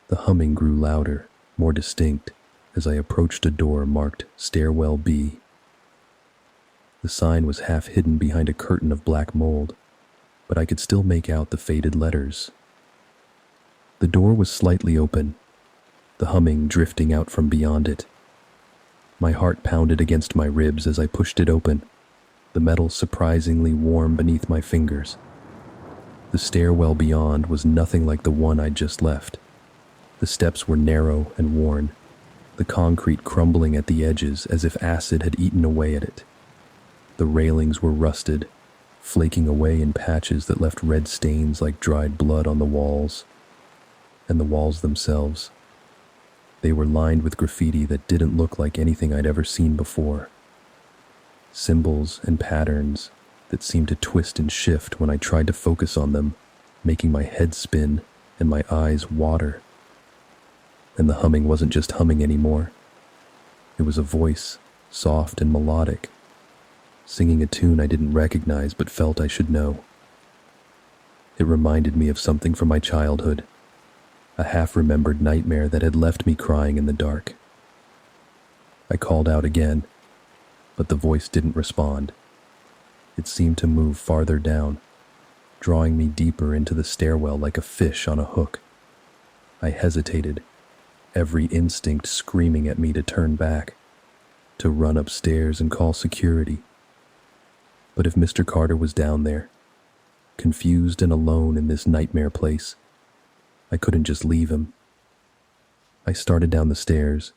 Speaker 1: The humming grew louder, more distinct, as I approached a door marked Stairwell B. The sign was half hidden behind a curtain of black mold, but I could still make out the faded letters. The door was slightly open, the humming drifting out from beyond it. My heart pounded against my ribs as I pushed it open, the metal surprisingly warm beneath my fingers. The stairwell beyond was nothing like the one I'd just left. The steps were narrow and worn, the concrete crumbling at the edges as if acid had eaten away at it. The railings were rusted, flaking away in patches that left red stains like dried blood on the walls. And the walls themselves, they were lined with graffiti that didn't look like anything I'd ever seen before. Symbols and patterns that seemed to twist and shift when I tried to focus on them, making my head spin and my eyes water. And the humming wasn't just humming anymore. It was a voice, soft and melodic, singing a tune I didn't recognize but felt I should know. It reminded me of something from my childhood, a half-remembered nightmare that had left me crying in the dark. I called out again, but the voice didn't respond. It seemed to move farther down, drawing me deeper into the stairwell like a fish on a hook. I hesitated, every instinct screaming at me to turn back, to run upstairs and call security. But if Mr. Carter was down there, confused and alone in this nightmare place, I couldn't just leave him. I started down the stairs,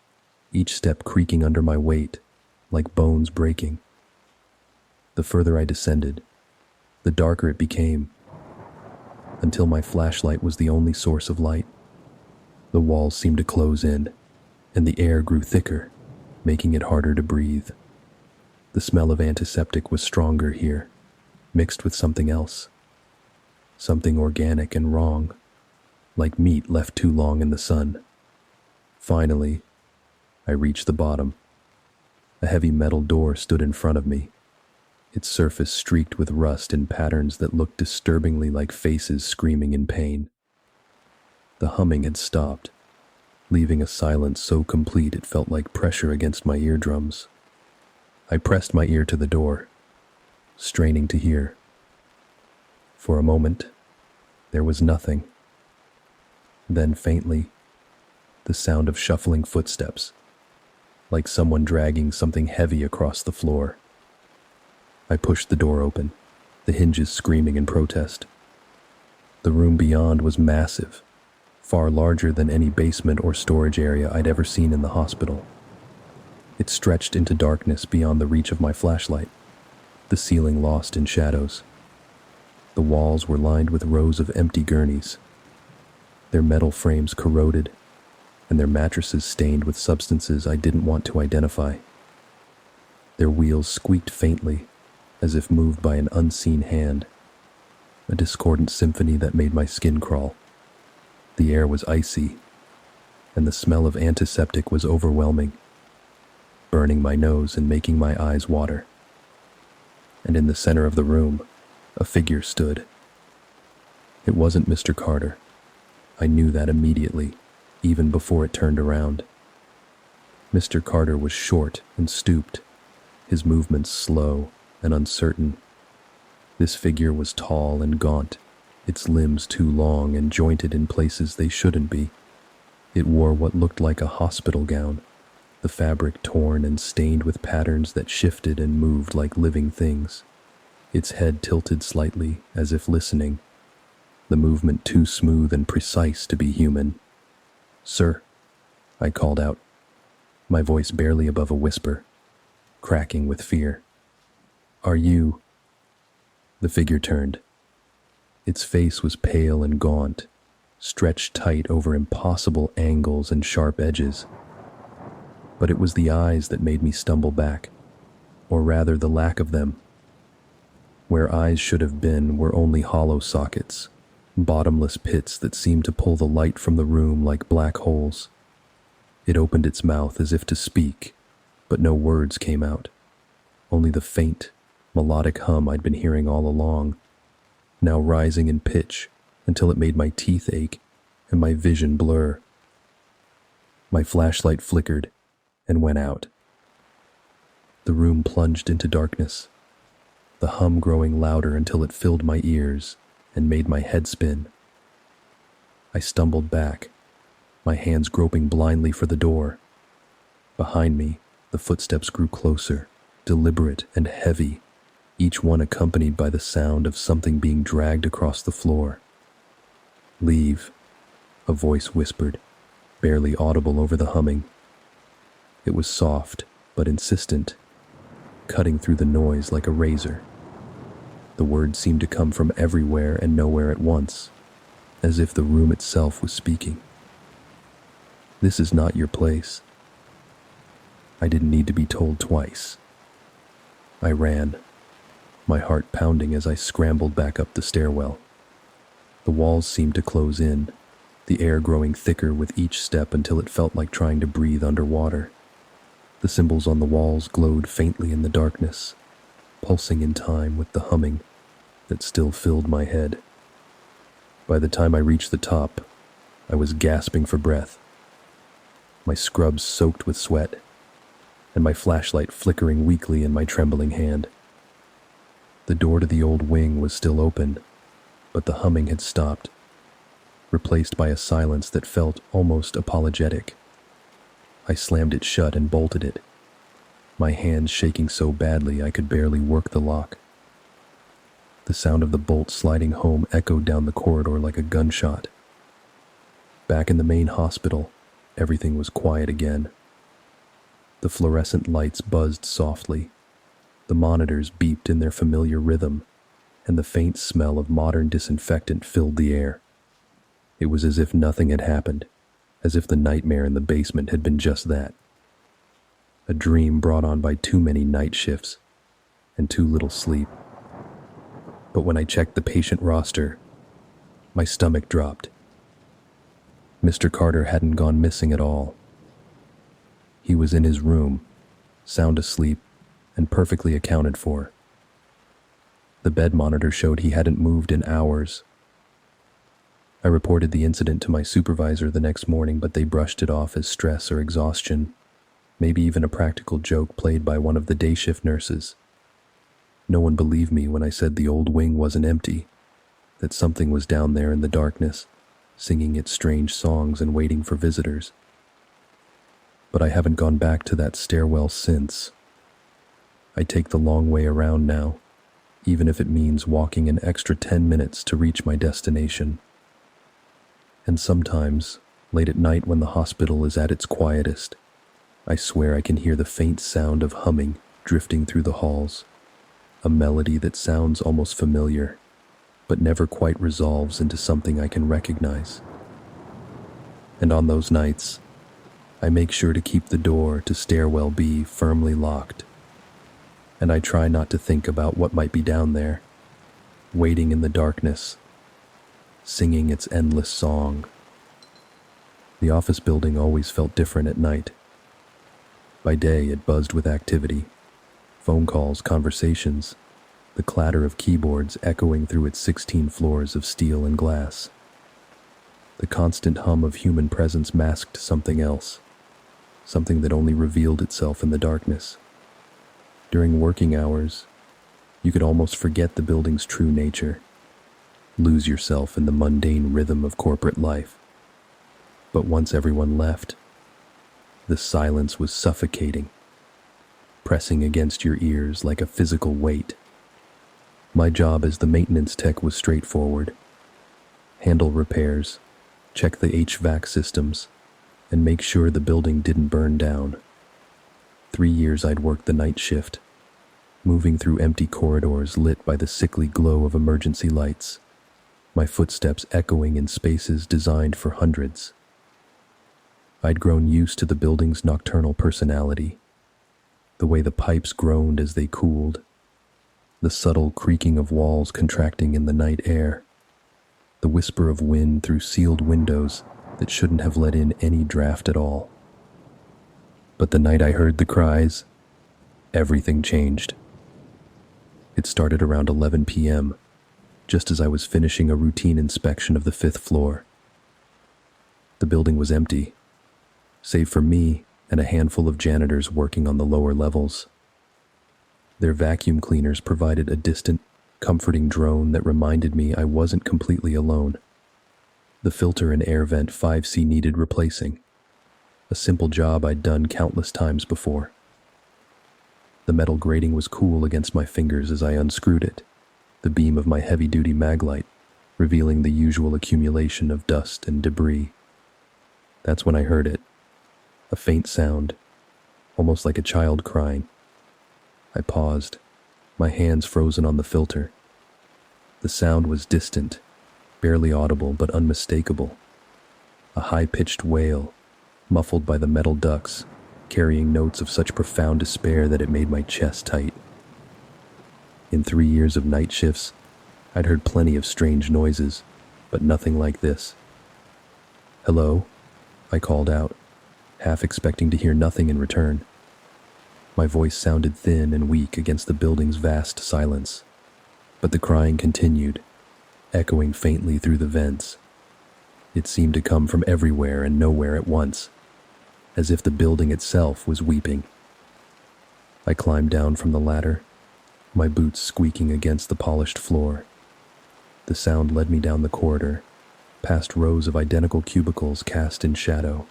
Speaker 1: each step creaking under my weight, like bones breaking. The further I descended, the darker it became, until my flashlight was the only source of light. The walls seemed to close in, and the air grew thicker, making it harder to breathe. The smell of antiseptic was stronger here, mixed with something else. Something organic and wrong, like meat left too long in the sun. Finally, I reached the bottom. A heavy metal door stood in front of me, its surface streaked with rust in patterns that looked disturbingly like faces screaming in pain. The humming had stopped, leaving a silence so complete it felt like pressure against my eardrums. I pressed my ear to the door, straining to hear. For a moment, there was nothing. Then faintly, the sound of shuffling footsteps, like someone dragging something heavy across the floor. I pushed the door open, the hinges screaming in protest. The room beyond was massive, far larger than any basement or storage area I'd ever seen in the hospital. It stretched into darkness beyond the reach of my flashlight, the ceiling lost in shadows. The walls were lined with rows of empty gurneys, their metal frames corroded, and their mattresses stained with substances I didn't want to identify. Their wheels squeaked faintly, as if moved by an unseen hand, a discordant symphony that made my skin crawl. The air was icy, and the smell of antiseptic was overwhelming, burning my nose and making my eyes water. And in the center of the room, a figure stood. It wasn't Mr. Carter. I knew that immediately, even before it turned around. Mr. Carter was short and stooped, his movements slow and uncertain. This figure was tall and gaunt, its limbs too long and jointed in places they shouldn't be. It wore what looked like a hospital gown, the fabric torn and stained with patterns that shifted and moved like living things. Its head tilted slightly, as if listening, the movement too smooth and precise to be human. "Sir," I called out, my voice barely above a whisper, cracking with fear. "Are you—" The figure turned. Its face was pale and gaunt, stretched tight over impossible angles and sharp edges. But it was the eyes that made me stumble back, or rather the lack of them. Where eyes should have been were only hollow sockets, bottomless pits that seemed to pull the light from the room like black holes. It opened its mouth as if to speak, but no words came out, only the faint, melodic hum I'd been hearing all along, now rising in pitch until it made my teeth ache and my vision blur. My flashlight flickered and went out. The room plunged into darkness, the hum growing louder until it filled my ears and made my head spin. I stumbled back, my hands groping blindly for the door. Behind me, the footsteps grew closer, deliberate and heavy, each one accompanied by the sound of something being dragged across the floor. "Leave," a voice whispered, barely audible over the humming. It was soft, but insistent, cutting through the noise like a razor. The words seemed to come from everywhere and nowhere at once, as if the room itself was speaking. "This is not your place." I didn't need to be told twice. I ran, my heart pounding as I scrambled back up the stairwell. The walls seemed to close in, the air growing thicker with each step until it felt like trying to breathe underwater. The symbols on the walls glowed faintly in the darkness, pulsing in time with the humming that still filled my head. By the time I reached the top, I was gasping for breath, my scrubs soaked with sweat, and my flashlight flickering weakly in my trembling hand. The door to the old wing was still open, but the humming had stopped, replaced by a silence that felt almost apologetic. I slammed it shut and bolted it, my hands shaking so badly I could barely work the lock. The sound of the bolt sliding home echoed down the corridor like a gunshot. Back in the main hospital, everything was quiet again. The fluorescent lights buzzed softly, the monitors beeped in their familiar rhythm, and the faint smell of modern disinfectant filled the air. It was as if nothing had happened, as if the nightmare in the basement had been just that. A dream brought on by too many night shifts and too little sleep. But when I checked the patient roster, my stomach dropped. Mr. Carter hadn't gone missing at all. He was in his room, sound asleep and perfectly accounted for. The bed monitor showed he hadn't moved in hours. I reported the incident to my supervisor the next morning, but they brushed it off as stress or exhaustion, maybe even a practical joke played by one of the day shift nurses. No one believed me when I said the old wing wasn't empty, that something was down there in the darkness, singing its strange songs and waiting for visitors. But I haven't gone back to that stairwell since. I take the long way around now, even if it means walking an extra 10 minutes to reach my destination. And sometimes, late at night when the hospital is at its quietest, I swear I can hear the faint sound of humming drifting through the halls, a melody that sounds almost familiar, but never quite resolves into something I can recognize. And on those nights, I make sure to keep the door to stairwell B firmly locked, and I try not to think about what might be down there, waiting in the darkness, singing its endless song. The office building always felt different at night. By day, it buzzed with activity, phone calls, conversations, the clatter of keyboards echoing through its 16 floors of steel and glass. The constant hum of human presence masked something else, something that only revealed itself in the darkness. During working hours, you could almost forget the building's true nature, lose yourself in the mundane rhythm of corporate life. But once everyone left, the silence was suffocating, pressing against your ears like a physical weight. My job as the maintenance tech was straightforward: handle repairs, check the HVAC systems, and make sure the building didn't burn down. 3 years I'd worked the night shift, moving through empty corridors lit by the sickly glow of emergency lights, my footsteps echoing in spaces designed for hundreds. I'd grown used to the building's nocturnal personality, the way the pipes groaned as they cooled, the subtle creaking of walls contracting in the night air, the whisper of wind through sealed windows that shouldn't have let in any draft at all. But the night I heard the cries, everything changed. It started around 11 p.m., just as I was finishing a routine inspection of the 5th floor. The building was empty, save for me and a handful of janitors working on the lower levels. Their vacuum cleaners provided a distant, comforting drone that reminded me I wasn't completely alone. The filter and air vent 5C needed replacing, a simple job I'd done countless times before. The metal grating was cool against my fingers as I unscrewed it, the beam of my heavy-duty mag light revealing the usual accumulation of dust and debris. That's when I heard it. A faint sound, almost like a child crying. I paused, my hands frozen on the filter. The sound was distant, barely audible but unmistakable. A high-pitched wail, muffled by the metal ducts, carrying notes of such profound despair that it made my chest tight. In 3 years of night shifts, I'd heard plenty of strange noises, but nothing like this. "Hello?" I called out, half expecting to hear nothing in return. My voice sounded thin and weak against the building's vast silence, but the crying continued, echoing faintly through the vents. It seemed to come from everywhere and nowhere at once, as if the building itself was weeping. I climbed down from the ladder, my boots squeaking against the polished floor. The sound led me down the corridor, past rows of identical cubicles cast in shadow.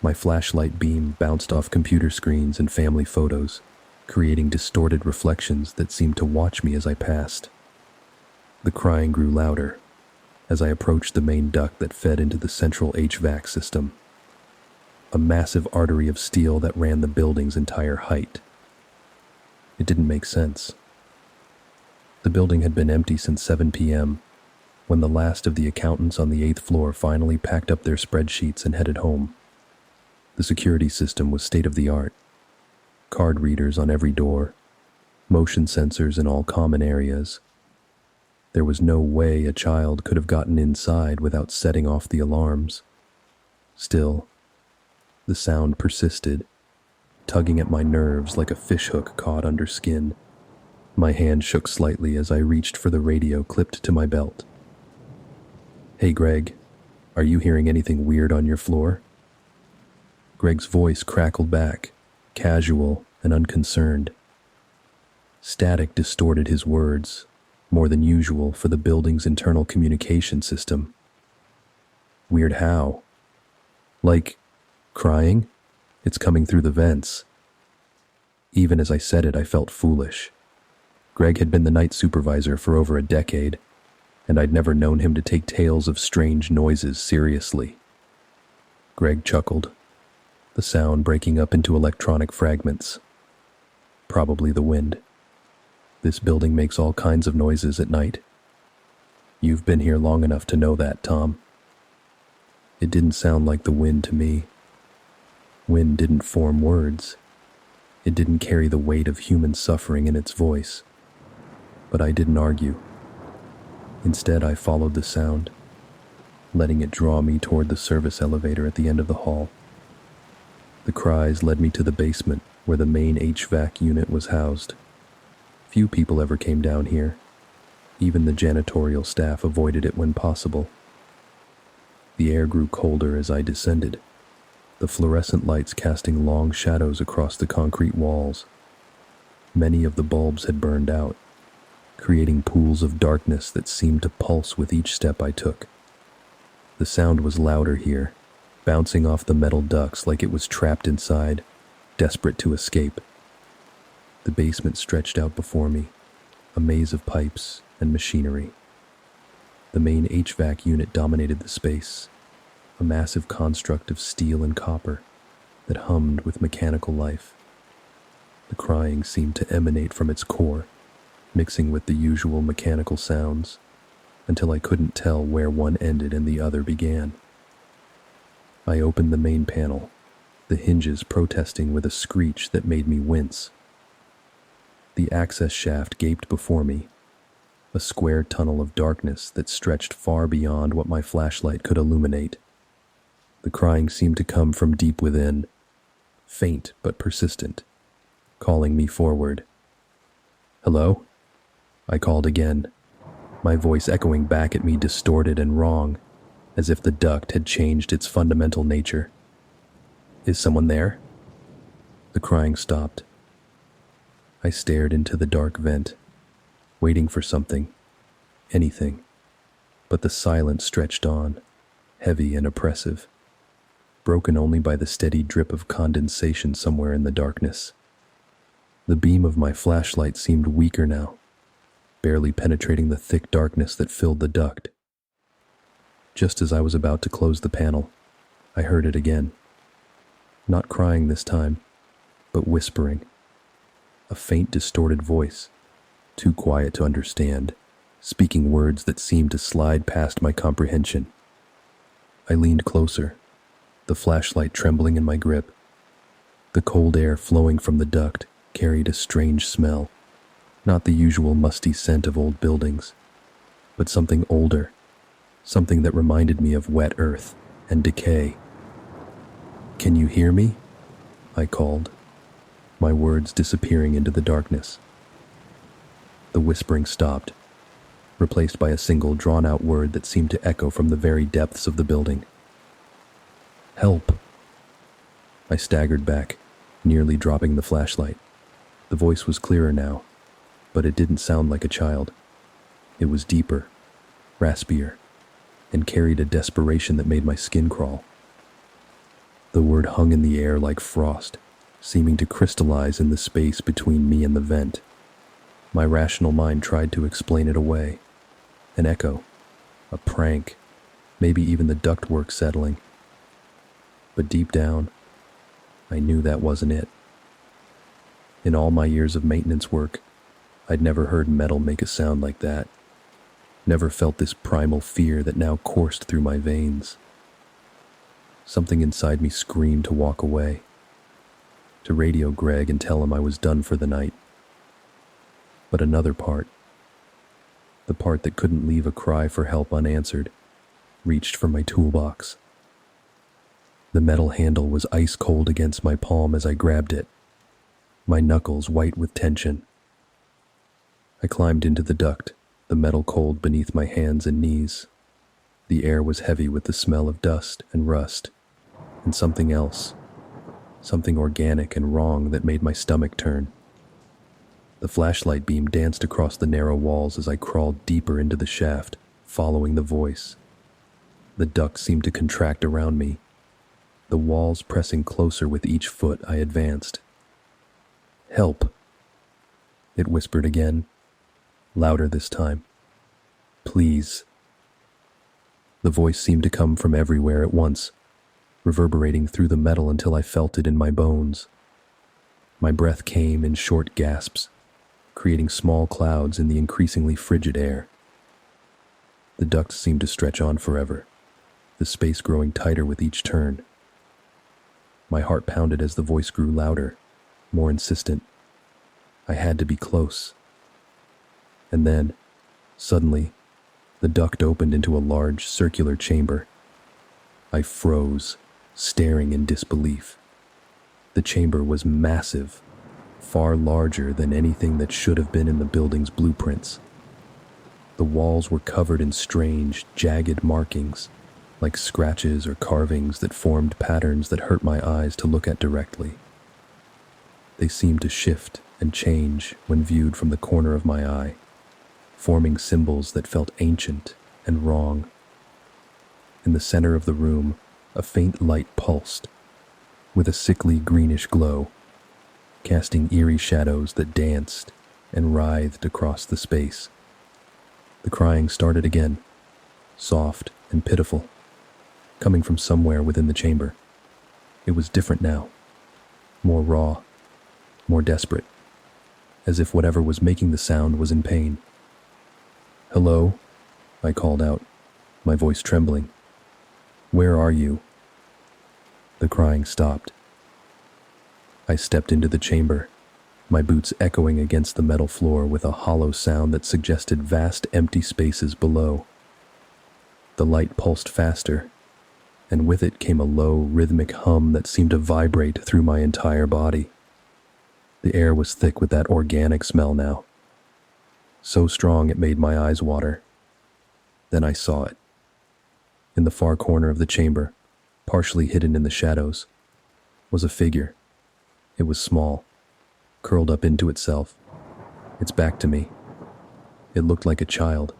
Speaker 1: My flashlight beam bounced off computer screens and family photos, creating distorted reflections that seemed to watch me as I passed. The crying grew louder as I approached the main duct that fed into the central HVAC system, a massive artery of steel that ran the building's entire height. It didn't make sense. The building had been empty since 7 p.m., when the last of the accountants on the 8th floor finally packed up their spreadsheets and headed home. The security system was state-of-the-art. Card readers on every door, motion sensors in all common areas. There was no way a child could have gotten inside without setting off the alarms. Still, the sound persisted, tugging at my nerves like a fishhook caught under skin. My hand shook slightly as I reached for the radio clipped to my belt. "Hey Greg, are you hearing anything weird on your floor?" Greg's voice crackled back, casual and unconcerned. Static distorted his words, more than usual for the building's internal communication system. "Weird how?" "Like, crying? It's coming through the vents." Even as I said it, I felt foolish. Greg had been the night supervisor for over a decade, and I'd never known him to take tales of strange noises seriously. Greg chuckled, the sound breaking up into electronic fragments. "Probably the wind. This building makes all kinds of noises at night. You've been here long enough to know that, Tom." It didn't sound like the wind to me. Wind didn't form words. It didn't carry the weight of human suffering in its voice. But I didn't argue. Instead, I followed the sound, letting it draw me toward the service elevator at the end of the hall. The cries led me to the basement where the main HVAC unit was housed. Few people ever came down here. Even the janitorial staff avoided it when possible. The air grew colder as I descended, the fluorescent lights casting long shadows across the concrete walls. Many of the bulbs had burned out, creating pools of darkness that seemed to pulse with each step I took. The sound was louder here, bouncing off the metal ducts like it was trapped inside, desperate to escape. The basement stretched out before me, a maze of pipes and machinery. The main HVAC unit dominated the space, a massive construct of steel and copper that hummed with mechanical life. The crying seemed to emanate from its core, mixing with the usual mechanical sounds, until I couldn't tell where one ended and the other began. I opened the main panel, the hinges protesting with a screech that made me wince. The access shaft gaped before me, a square tunnel of darkness that stretched far beyond what my flashlight could illuminate. The crying seemed to come from deep within, faint but persistent, calling me forward. "Hello?" I called again, my voice echoing back at me distorted and wrong, as if the duct had changed its fundamental nature. "Is someone there?" The crying stopped. I stared into the dark vent, waiting for something, anything, but the silence stretched on, heavy and oppressive, broken only by the steady drip of condensation somewhere in the darkness. The beam of my flashlight seemed weaker now, barely penetrating the thick darkness that filled the duct. Just as I was about to close the panel, I heard it again. Not crying this time, but whispering. A faint, distorted voice, too quiet to understand, speaking words that seemed to slide past my comprehension. I leaned closer, the flashlight trembling in my grip. The cold air flowing from the duct carried a strange smell, not the usual musty scent of old buildings, but something older, something that reminded me of wet earth and decay. "Can you hear me?" I called, my words disappearing into the darkness. The whispering stopped, replaced by a single drawn-out word that seemed to echo from the very depths of the building. "Help!" I staggered back, nearly dropping the flashlight. The voice was clearer now, but it didn't sound like a child. It was deeper, raspier, and carried a desperation that made my skin crawl. The word hung in the air like frost, seeming to crystallize in the space between me and the vent. My rational mind tried to explain it away. An echo, a prank, maybe even the ductwork settling. But deep down, I knew that wasn't it. In all my years of maintenance work, I'd never heard metal make a sound like that. Never felt this primal fear that now coursed through my veins. Something inside me screamed to walk away, to radio Greg and tell him I was done for the night. But another part, the part that couldn't leave a cry for help unanswered, reached for my toolbox. The metal handle was ice cold against my palm as I grabbed it, my knuckles white with tension. I climbed into the duct, the metal cold beneath my hands and knees. The air was heavy with the smell of dust and rust, and something else, something organic and wrong that made my stomach turn. The flashlight beam danced across the narrow walls as I crawled deeper into the shaft, following the voice. The duct seemed to contract around me, the walls pressing closer with each foot I advanced. "Help!" It whispered again, louder this time. "Please." The voice seemed to come from everywhere at once, reverberating through the metal until I felt it in my bones. My breath came in short gasps, creating small clouds in the increasingly frigid air. The duct seemed to stretch on forever, the space growing tighter with each turn. My heart pounded as the voice grew louder, more insistent. I had to be close. And then, suddenly, the duct opened into a large, circular chamber. I froze, staring in disbelief. The chamber was massive, far larger than anything that should have been in the building's blueprints. The walls were covered in strange, jagged markings, like scratches or carvings that formed patterns that hurt my eyes to look at directly. They seemed to shift and change when viewed from the corner of my eye, forming symbols that felt ancient and wrong. In the center of the room, a faint light pulsed, with a sickly greenish glow, casting eerie shadows that danced and writhed across the space. The crying started again, soft and pitiful, coming from somewhere within the chamber. It was different now, more raw, more desperate, as if whatever was making the sound was in pain. "Hello?" I called out, my voice trembling. "Where are you?" The crying stopped. I stepped into the chamber, my boots echoing against the metal floor with a hollow sound that suggested vast empty spaces below. The light pulsed faster, and with it came a low, rhythmic hum that seemed to vibrate through my entire body. The air was thick with that organic smell now, so strong it made my eyes water. Then I saw it. In the far corner of the chamber, partially hidden in the shadows, was a figure. It was small, curled up into itself, its back to me. It looked like a child,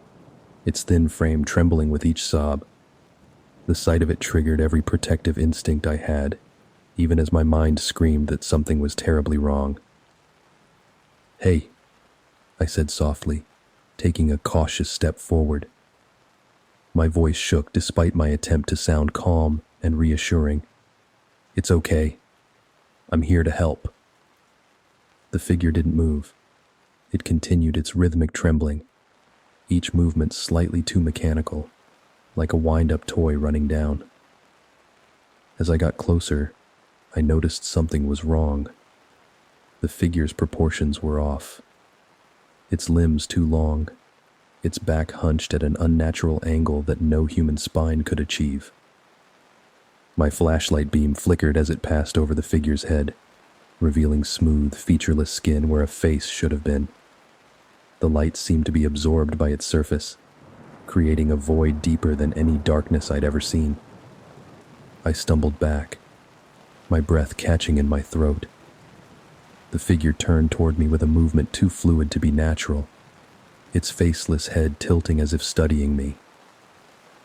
Speaker 1: its thin frame trembling with each sob. The sight of it triggered every protective instinct I had, even as my mind screamed that something was terribly wrong. "Hey," I said softly, taking a cautious step forward. My voice shook despite my attempt to sound calm and reassuring. "It's okay. I'm here to help." The figure didn't move. It continued its rhythmic trembling, each movement slightly too mechanical, like a wind-up toy running down. As I got closer, I noticed something was wrong. The figure's proportions were off. Its limbs too long, its back hunched at an unnatural angle that no human spine could achieve. My flashlight beam flickered as it passed over the figure's head, revealing smooth, featureless skin where a face should have been. The light seemed to be absorbed by its surface, creating a void deeper than any darkness I'd ever seen. I stumbled back, my breath catching in my throat. The figure turned toward me with a movement too fluid to be natural, its faceless head tilting as if studying me.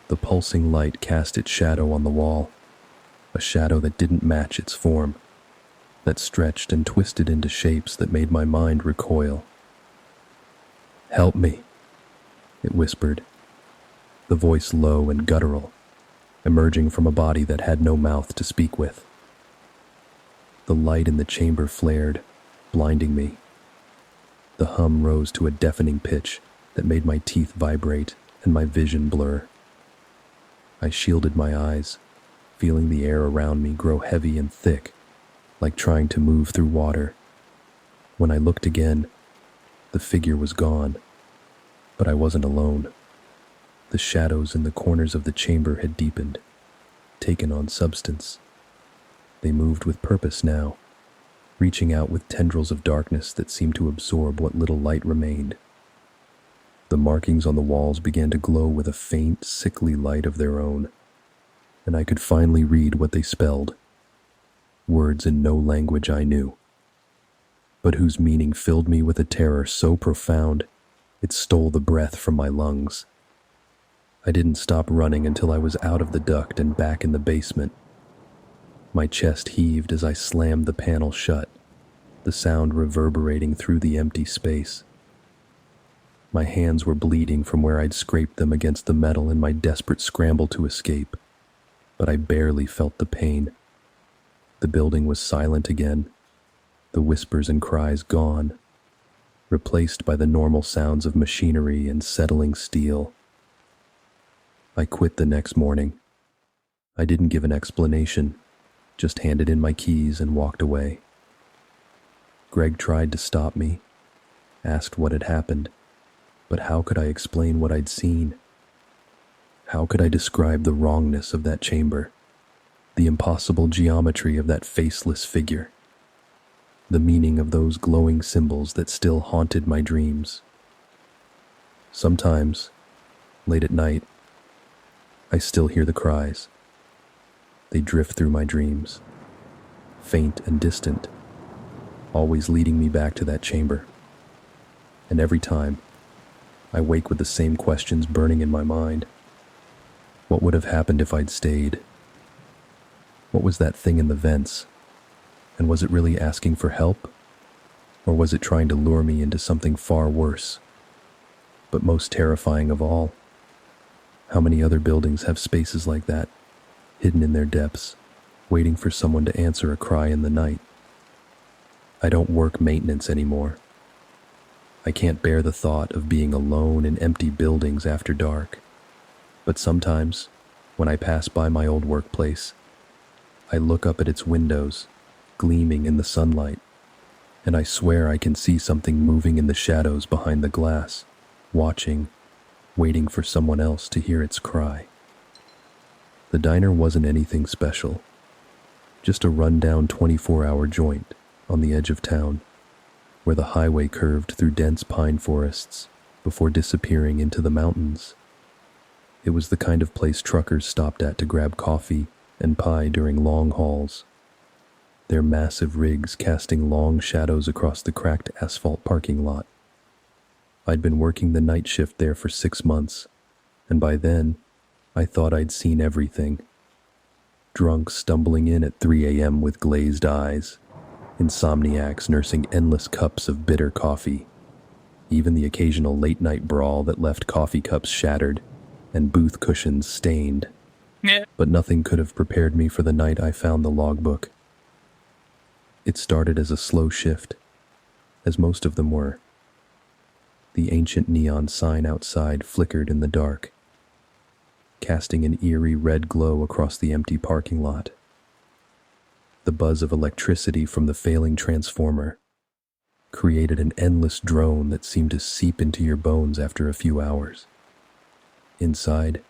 Speaker 1: The pulsing light cast its shadow on the wall, a shadow that didn't match its form, that stretched and twisted into shapes that made my mind recoil. "Help me," it whispered, the voice low and guttural, emerging from a body that had no mouth to speak with. The light in the chamber flared, blinding me. The hum rose to a deafening pitch that made my teeth vibrate and my vision blur. I shielded my eyes, feeling the air around me grow heavy and thick, like trying to move through water. When I looked again, the figure was gone, but I wasn't alone. The shadows in the corners of the chamber had deepened, taken on substance. They moved with purpose now, reaching out with tendrils of darkness that seemed to absorb what little light remained. The markings on the walls began to glow with a faint, sickly light of their own, and I could finally read what they spelled. Words in no language I knew, but whose meaning filled me with a terror so profound it stole the breath from my lungs. I didn't stop running until I was out of the duct and back in the basement. My chest heaved as I slammed the panel shut, the sound reverberating through the empty space. My hands were bleeding from where I'd scraped them against the metal in my desperate scramble to escape, but I barely felt the pain. The building was silent again, the whispers and cries gone, replaced by the normal sounds of machinery and settling steel. I quit the next morning. I didn't give an explanation, just handed in my keys and walked away. Greg tried to stop me, asked what had happened, but how could I explain what I'd seen? How could I describe the wrongness of that chamber, the impossible geometry of that faceless figure, the meaning of those glowing symbols that still haunted my dreams? Sometimes, late at night, I still hear the cries. They drift through my dreams, faint and distant, always leading me back to that chamber. And every time, I wake with the same questions burning in my mind. What would have happened if I'd stayed? What was that thing in the vents? And was it really asking for help? Or was it trying to lure me into something far worse? But most terrifying of all, how many other buildings have spaces like that, hidden in their depths, waiting for someone to answer a cry in the night? I don't work maintenance anymore. I can't bear the thought of being alone in empty buildings after dark. But sometimes, when I pass by my old workplace, I look up at its windows, gleaming in the sunlight, and I swear I can see something moving in the shadows behind the glass, watching, waiting for someone else to hear its cry. The diner wasn't anything special, just a rundown 24-hour joint on the edge of town, where the highway curved through dense pine forests before disappearing into the mountains. It was the kind of place truckers stopped at to grab coffee and pie during long hauls, their massive rigs casting long shadows across the cracked asphalt parking lot. I'd been working the night shift there for 6 months, and by then, I thought I'd seen everything. Drunks stumbling in at 3 a.m. with glazed eyes, insomniacs nursing endless cups of bitter coffee, even the occasional late-night brawl that left coffee cups shattered and booth cushions stained. But nothing could have prepared me for the night I found the logbook. It started as a slow shift, as most of them were. The ancient neon sign outside flickered in the dark, casting an eerie red glow across the empty parking lot. The buzz of electricity from the failing transformer created an endless drone that seemed to seep into your bones after a few hours. Inside,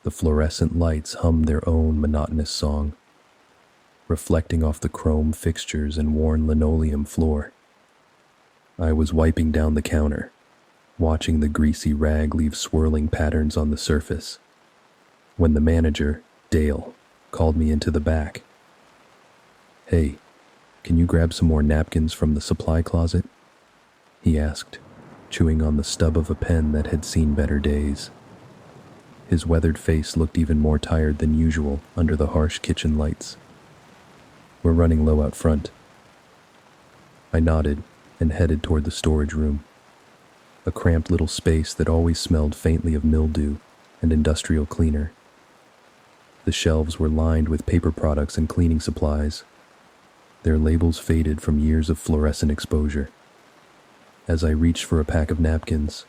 Speaker 1: the fluorescent lights hummed their own monotonous song, reflecting off the chrome fixtures and worn linoleum floor. I was wiping down the counter, watching the greasy rag leave swirling patterns on the surface, when the manager, Dale, called me into the back. "Hey, can you grab some more napkins from the supply closet?" he asked, chewing on the stub of a pen that had seen better days. His weathered face looked even more tired than usual under the harsh kitchen lights. "We're running low out front." I nodded and headed toward the storage room, a cramped little space that always smelled faintly of mildew and industrial cleaner. The shelves were lined with paper products and cleaning supplies, their labels faded from years of fluorescent exposure. As I reached for a pack of napkins,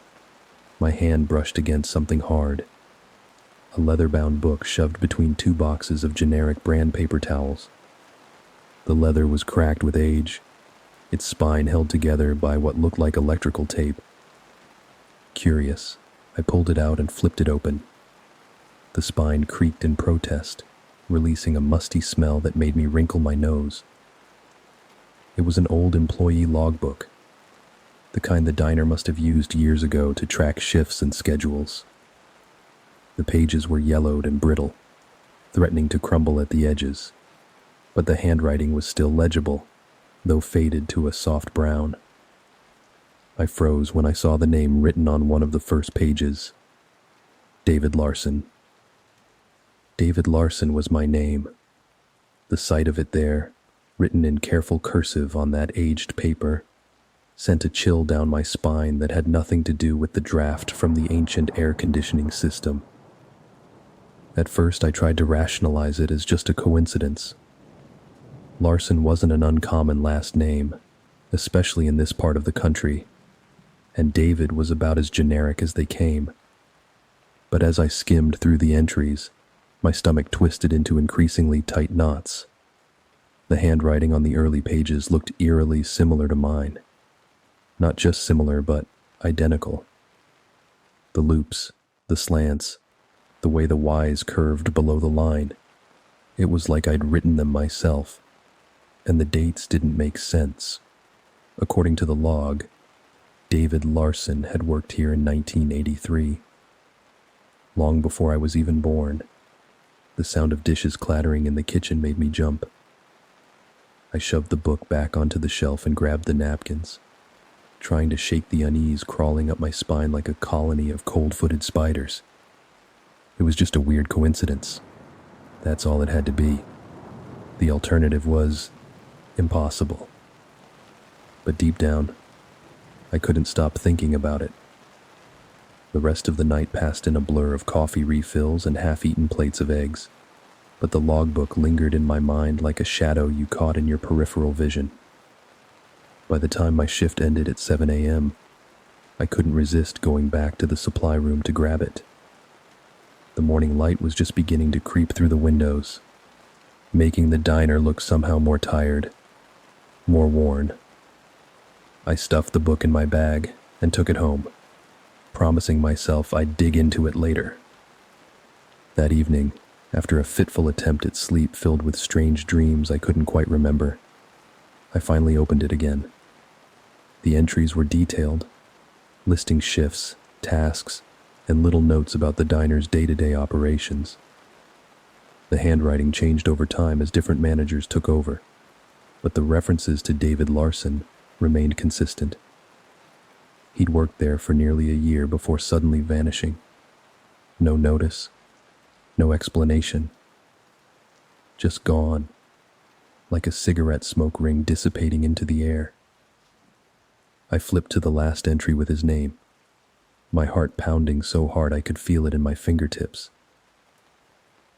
Speaker 1: my hand brushed against something hard, a leather-bound book shoved between 2 boxes of generic brand paper towels. The leather was cracked with age, its spine held together by what looked like electrical tape. Curious, I pulled it out and flipped it open. The spine creaked in protest, releasing a musty smell that made me wrinkle my nose. It was an old employee logbook, the kind the diner must have used years ago to track shifts and schedules. The pages were yellowed and brittle, threatening to crumble at the edges, but the handwriting was still legible, though faded to a soft brown. I froze when I saw the name written on one of the first pages. David Larson. David Larson was my name. The sight of it there, written in careful cursive on that aged paper, sent a chill down my spine that had nothing to do with the draft from the ancient air conditioning system. At first I tried to rationalize it as just a coincidence. Larson wasn't an uncommon last name, especially in this part of the country, and David was about as generic as they came. But as I skimmed through the entries, my stomach twisted into increasingly tight knots. The handwriting on the early pages looked eerily similar to mine. Not just similar, but identical. The loops, the slants, the way the Y's curved below the line. It was like I'd written them myself, and the dates didn't make sense. According to the log, David Larson had worked here in 1983. Long before I was even born, the sound of dishes clattering in the kitchen made me jump. I shoved the book back onto the shelf and grabbed the napkins, trying to shake the unease crawling up my spine like a colony of cold-footed spiders. It was just a weird coincidence. That's all it had to be. The alternative was impossible. But deep down, I couldn't stop thinking about it. The rest of the night passed in a blur of coffee refills and half-eaten plates of eggs, but the logbook lingered in my mind like a shadow you caught in your peripheral vision. By the time my shift ended at 7 a.m., I couldn't resist going back to the supply room to grab it. The morning light was just beginning to creep through the windows, making the diner look somehow more tired, more worn. I stuffed the book in my bag and took it home, promising myself I'd dig into it later. That evening, after a fitful attempt at sleep filled with strange dreams I couldn't quite remember, I finally opened it again. The entries were detailed, listing shifts, tasks, and little notes about the diner's day-to-day operations. The handwriting changed over time as different managers took over, but the references to David Larson remained consistent. He'd worked there for nearly a year before suddenly vanishing. No notice, no explanation. Just gone, like a cigarette smoke ring dissipating into the air. I flipped to the last entry with his name, my heart pounding so hard I could feel it in my fingertips.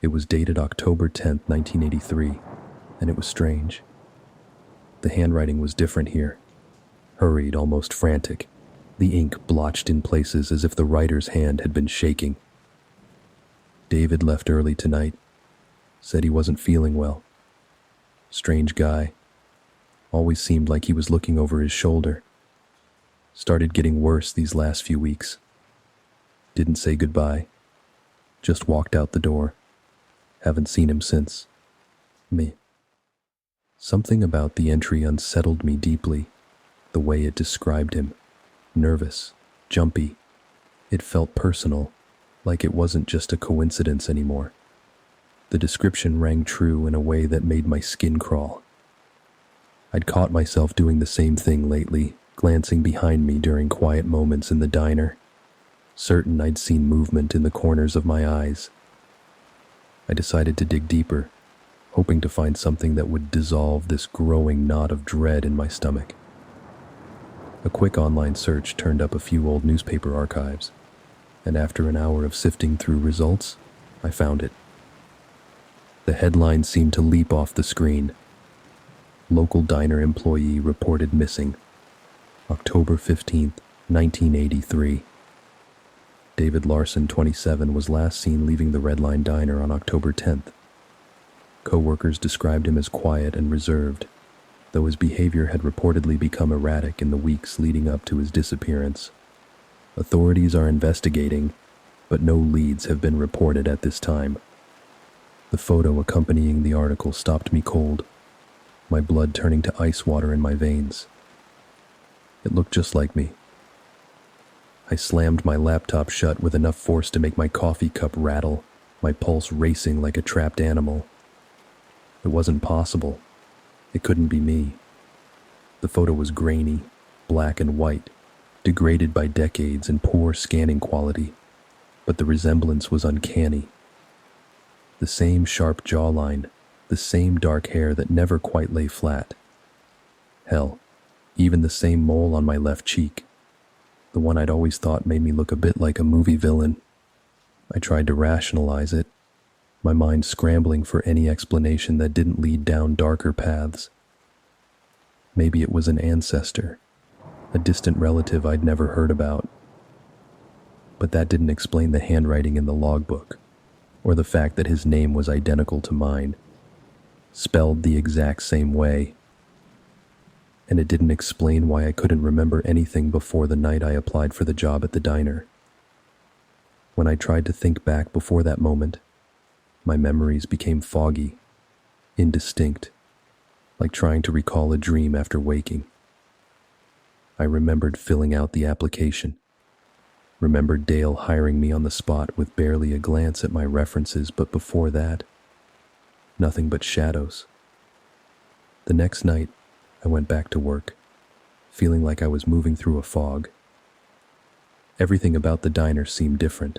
Speaker 1: It was dated October 10th, 1983, and it was strange. The handwriting was different here, hurried, almost frantic, the ink blotched in places as if the writer's hand had been shaking. David left early tonight, said he wasn't feeling well. Strange guy, always seemed like he was looking over his shoulder. Started getting worse these last few weeks. Didn't say goodbye, just walked out the door. Haven't seen him since. Me. Something about the entry unsettled me deeply, the way it described him. Nervous, jumpy. It felt personal, like it wasn't just a coincidence anymore. The description rang true in a way that made my skin crawl. I'd caught myself doing the same thing lately, glancing behind me during quiet moments in the diner, certain I'd seen movement in the corners of my eyes. I decided to dig deeper, hoping to find something that would dissolve this growing knot of dread in my stomach. A quick online search turned up a few old newspaper archives, and after an hour of sifting through results, I found it. The headline seemed to leap off the screen. Local diner employee reported missing. October 15th, 1983. David Larson, 27, was last seen leaving the Red Line Diner on October 10th. Co-workers described him as quiet and reserved, though his behavior had reportedly become erratic in the weeks leading up to his disappearance. Authorities are investigating, but no leads have been reported at this time. The photo accompanying the article stopped me cold, my blood turning to ice water in my veins. It looked just like me. I slammed my laptop shut with enough force to make my coffee cup rattle, my pulse racing like a trapped animal. It wasn't possible. It couldn't be me. The photo was grainy, black and white, degraded by decades and poor scanning quality, but the resemblance was uncanny. The same sharp jawline, the same dark hair that never quite lay flat. Hell, even the same mole on my left cheek, the one I'd always thought made me look a bit like a movie villain. I tried to rationalize it, my mind scrambling for any explanation that didn't lead down darker paths. Maybe it was an ancestor, a distant relative I'd never heard about. But that didn't explain the handwriting in the logbook, or the fact that his name was identical to mine. spelled the exact same way. And it didn't explain why I couldn't remember anything before the night I applied for the job at the diner. When I tried to think back before that moment, my memories became foggy, indistinct, like trying to recall a dream after waking. I remembered filling out the application, remembered Dale hiring me on the spot with barely a glance at my references, but before that, nothing but shadows. The next night, I went back to work, feeling like I was moving through a fog. Everything about the diner seemed different,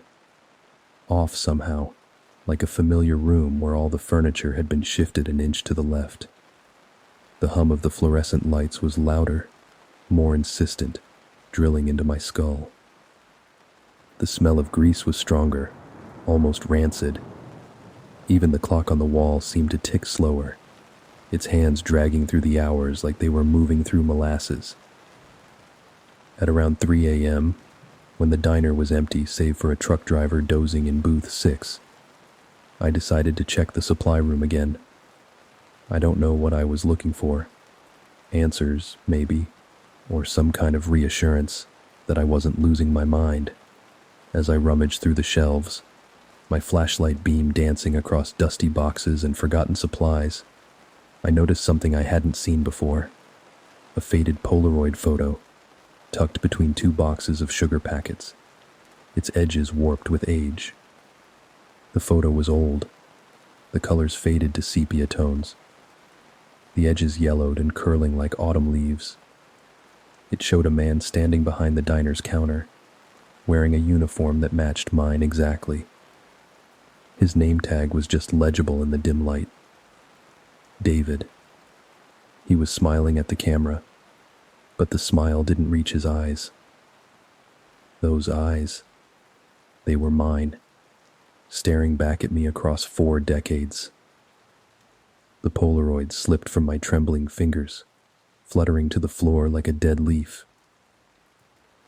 Speaker 1: off somehow, like a familiar room where all the furniture had been shifted an inch to the left. The hum of the fluorescent lights was louder, more insistent, drilling into my skull. The smell of grease was stronger, almost rancid. Even the clock on the wall seemed to tick slower, its hands dragging through the hours like they were moving through molasses. At around 3 a.m., when the diner was empty save for a truck driver dozing in booth 6, I decided to check the supply room again. I don't know what I was looking for. Answers, maybe, or some kind of reassurance that I wasn't losing my mind. As I rummaged through the shelves, my flashlight beam dancing across dusty boxes and forgotten supplies, I noticed something I hadn't seen before. A faded Polaroid photo, tucked between 2 boxes of sugar packets, its edges warped with age. The photo was old, the colors faded to sepia tones, the edges yellowed and curling like autumn leaves. It showed a man standing behind the diner's counter, wearing a uniform that matched mine exactly. His name tag was just legible in the dim light. David. He was smiling at the camera, but the smile didn't reach his eyes. Those eyes, they were mine, staring back at me across 4 decades. The Polaroid slipped from my trembling fingers, fluttering to the floor like a dead leaf.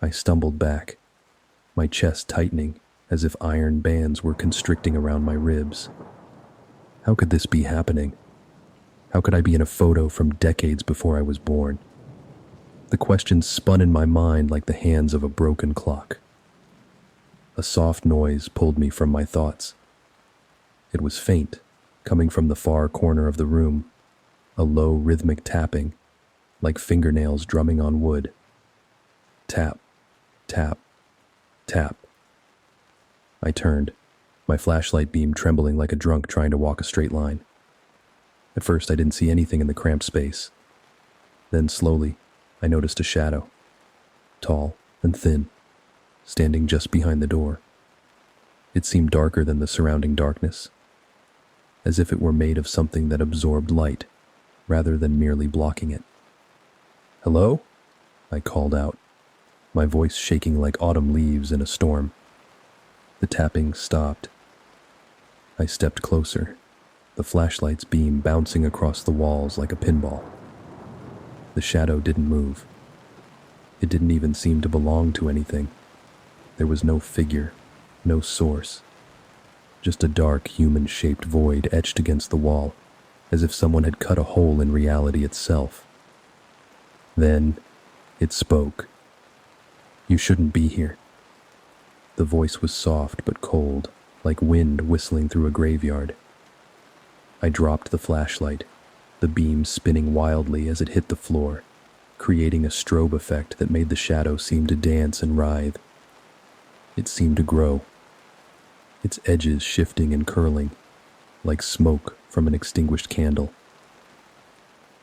Speaker 1: I stumbled back, my chest tightening as if iron bands were constricting around my ribs. How could this be happening? How could I be in a photo from decades before I was born? The questions spun in my mind like the hands of a broken clock. A soft noise pulled me from my thoughts. It was faint, coming from the far corner of the room, a low rhythmic tapping, like fingernails drumming on wood. Tap, tap, tap. I turned, my flashlight beam trembling like a drunk trying to walk a straight line. At first, I didn't see anything in the cramped space. Then, slowly, I noticed a shadow, tall and thin, standing just behind the door. It seemed darker than the surrounding darkness, as if it were made of something that absorbed light, rather than merely blocking it. "Hello?" I called out, my voice shaking like autumn leaves in a storm. The tapping stopped. I stepped closer, the flashlight's beam bouncing across the walls like a pinball. The shadow didn't move. It didn't even seem to belong to anything. There was no figure, no source. Just a dark, human-shaped void etched against the wall, as if someone had cut a hole in reality itself. Then, it spoke. "You shouldn't be here." The voice was soft but cold, like wind whistling through a graveyard. I dropped the flashlight, the beam spinning wildly as it hit the floor, creating a strobe effect that made the shadow seem to dance and writhe. It seemed to grow, its edges shifting and curling, like smoke from an extinguished candle.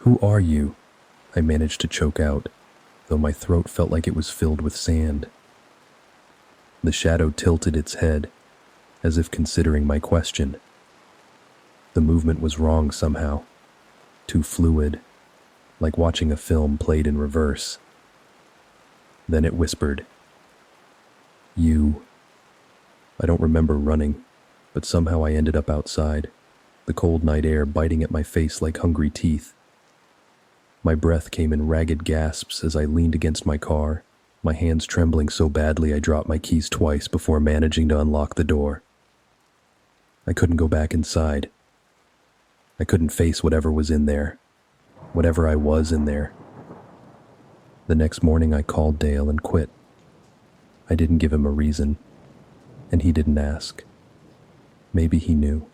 Speaker 1: "Who are you?" I managed to choke out, though my throat felt like it was filled with sand. The shadow tilted its head, as if considering my question. The movement was wrong somehow, too fluid, like watching a film played in reverse. Then it whispered, "You." I don't remember running, but somehow I ended up outside, the cold night air biting at my face like hungry teeth. My breath came in ragged gasps as I leaned against my car, my hands trembling so badly I dropped my keys twice before managing to unlock the door. I couldn't go back inside. I couldn't face whatever was in there, whatever I was in there. The next morning I called Dale and quit. I didn't give him a reason, and he didn't ask. Maybe he knew.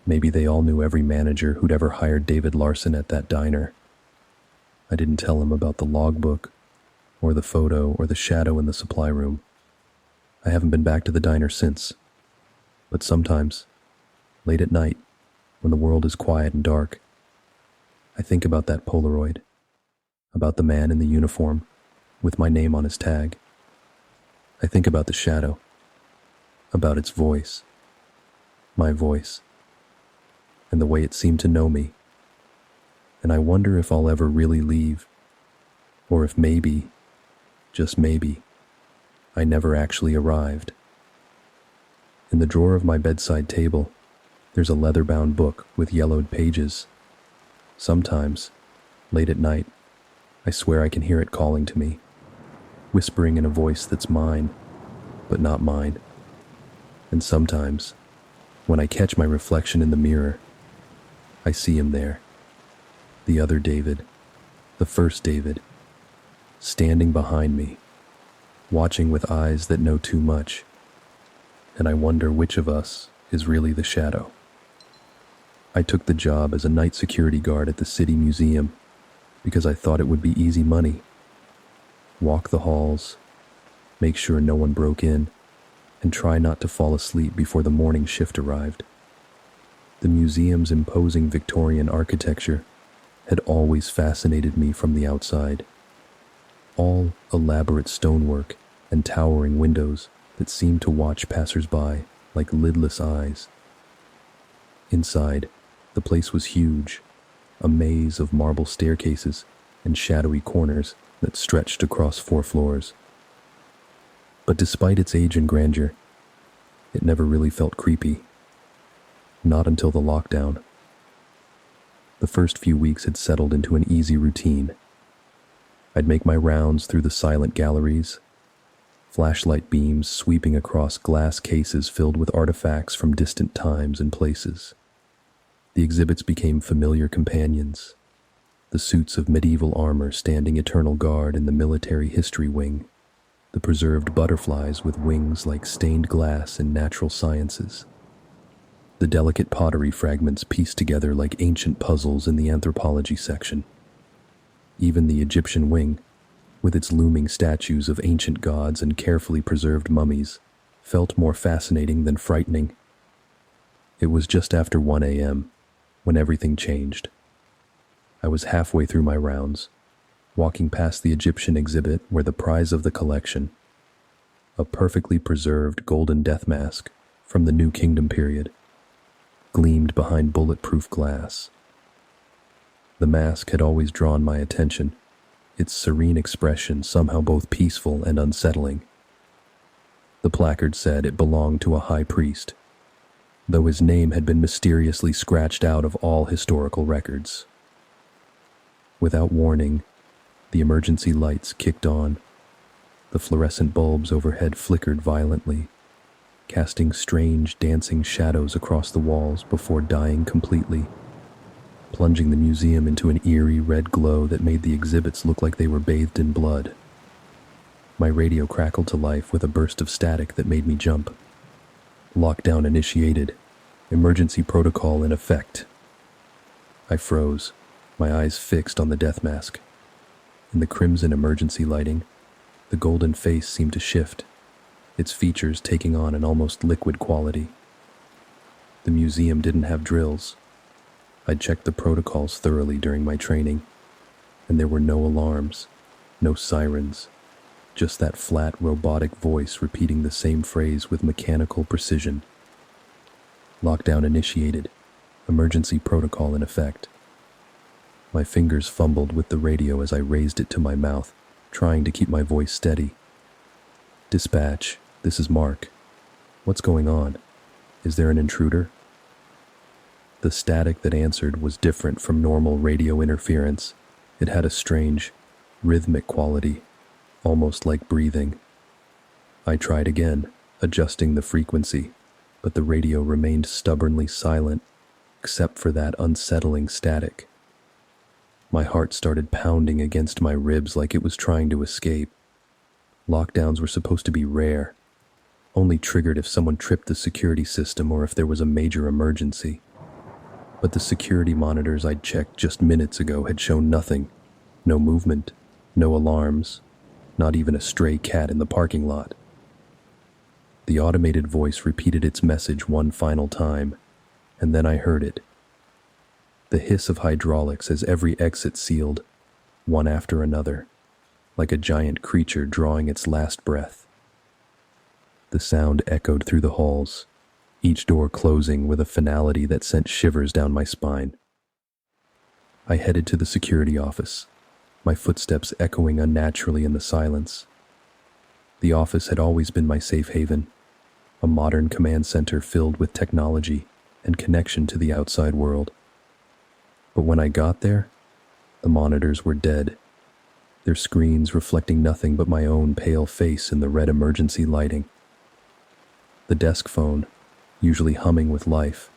Speaker 1: Maybe they all knew every manager who'd ever hired David Larson at that diner. I didn't tell him about the logbook, or the photo, or the shadow in the supply room. I haven't been back to the diner since. But sometimes, late at night, when the world is quiet and dark, I think about that Polaroid, about the man in the uniform with my name on his tag. I think about the shadow, about its voice, my voice, and the way it seemed to know me. And I wonder if I'll ever really leave, or if maybe, just maybe, I never actually arrived. In the drawer of my bedside table, there's a leather-bound book with yellowed pages. Sometimes, late at night, I swear I can hear it calling to me, whispering in a voice that's mine, but not mine. And sometimes, when I catch my reflection in the mirror, I see him there, the other David, the first David, standing behind me, watching with eyes that know too much, and I wonder which of us is really the shadow. I took the job as a night security guard at the city museum because I thought it would be easy money. Walk the halls, make sure no one broke in, and try not to fall asleep before the morning shift arrived. The museum's imposing Victorian architecture had always fascinated me from the outside. All elaborate stonework and towering windows that seemed to watch passers-by like lidless eyes. Inside, the place was huge, a maze of marble staircases and shadowy corners that stretched across 4 floors. But despite its age and grandeur, it never really felt creepy. Not until the lockdown. The first few weeks had settled into an easy routine. I'd make my rounds through the silent galleries, flashlight beams sweeping across glass cases filled with artifacts from distant times and places. The exhibits became familiar companions, the suits of medieval armor standing eternal guard in the military history wing, the preserved butterflies with wings like stained glass in natural sciences, the delicate pottery fragments pieced together like ancient puzzles in the anthropology section. Even the Egyptian wing, with its looming statues of ancient gods and carefully preserved mummies, felt more fascinating than frightening. It was just after 1 a.m. when everything changed. I was halfway through my rounds, walking past the Egyptian exhibit where the prize of the collection, a perfectly preserved golden death mask from the New Kingdom period, gleamed behind bulletproof glass. The mask had always drawn my attention, its serene expression somehow both peaceful and unsettling. The placard said it belonged to a high priest, though his name had been mysteriously scratched out of all historical records. Without warning, the emergency lights kicked on. The fluorescent bulbs overhead flickered violently, casting strange dancing shadows across the walls before dying completely, plunging the museum into an eerie red glow that made the exhibits look like they were bathed in blood. My radio crackled to life with a burst of static that made me jump. Lockdown initiated. Emergency protocol in effect. I froze, my eyes fixed on the death mask. In the crimson emergency lighting, the golden face seemed to shift, its features taking on an almost liquid quality. The museum didn't have drills. I'd checked the protocols thoroughly during my training, and there were no alarms, no sirens, just that flat, robotic voice repeating the same phrase with mechanical precision. Lockdown initiated. Emergency protocol in effect. My fingers fumbled with the radio as I raised it to my mouth, trying to keep my voice steady. Dispatch, this is Mark. What's going on? Is there an intruder? The static that answered was different from normal radio interference. It had a strange, rhythmic quality, almost like breathing. I tried again, adjusting the frequency, but the radio remained stubbornly silent, except for that unsettling static. My heart started pounding against my ribs like it was trying to escape. Lockdowns were supposed to be rare, only triggered if someone tripped the security system or if there was a major emergency. But the security monitors I'd checked just minutes ago had shown nothing. No movement, no alarms, not even a stray cat in the parking lot. The automated voice repeated its message one final time, and then I heard it. The hiss of hydraulics as every exit sealed, one after another, like a giant creature drawing its last breath. The sound echoed through the halls, each door closing with a finality that sent shivers down my spine. I headed to the security office, my footsteps echoing unnaturally in the silence. The office had always been my safe haven, a modern command center filled with technology and connection to the outside world. But when I got there, the monitors were dead, their screens reflecting nothing but my own pale face in the red emergency lighting. The desk phone, usually humming with life,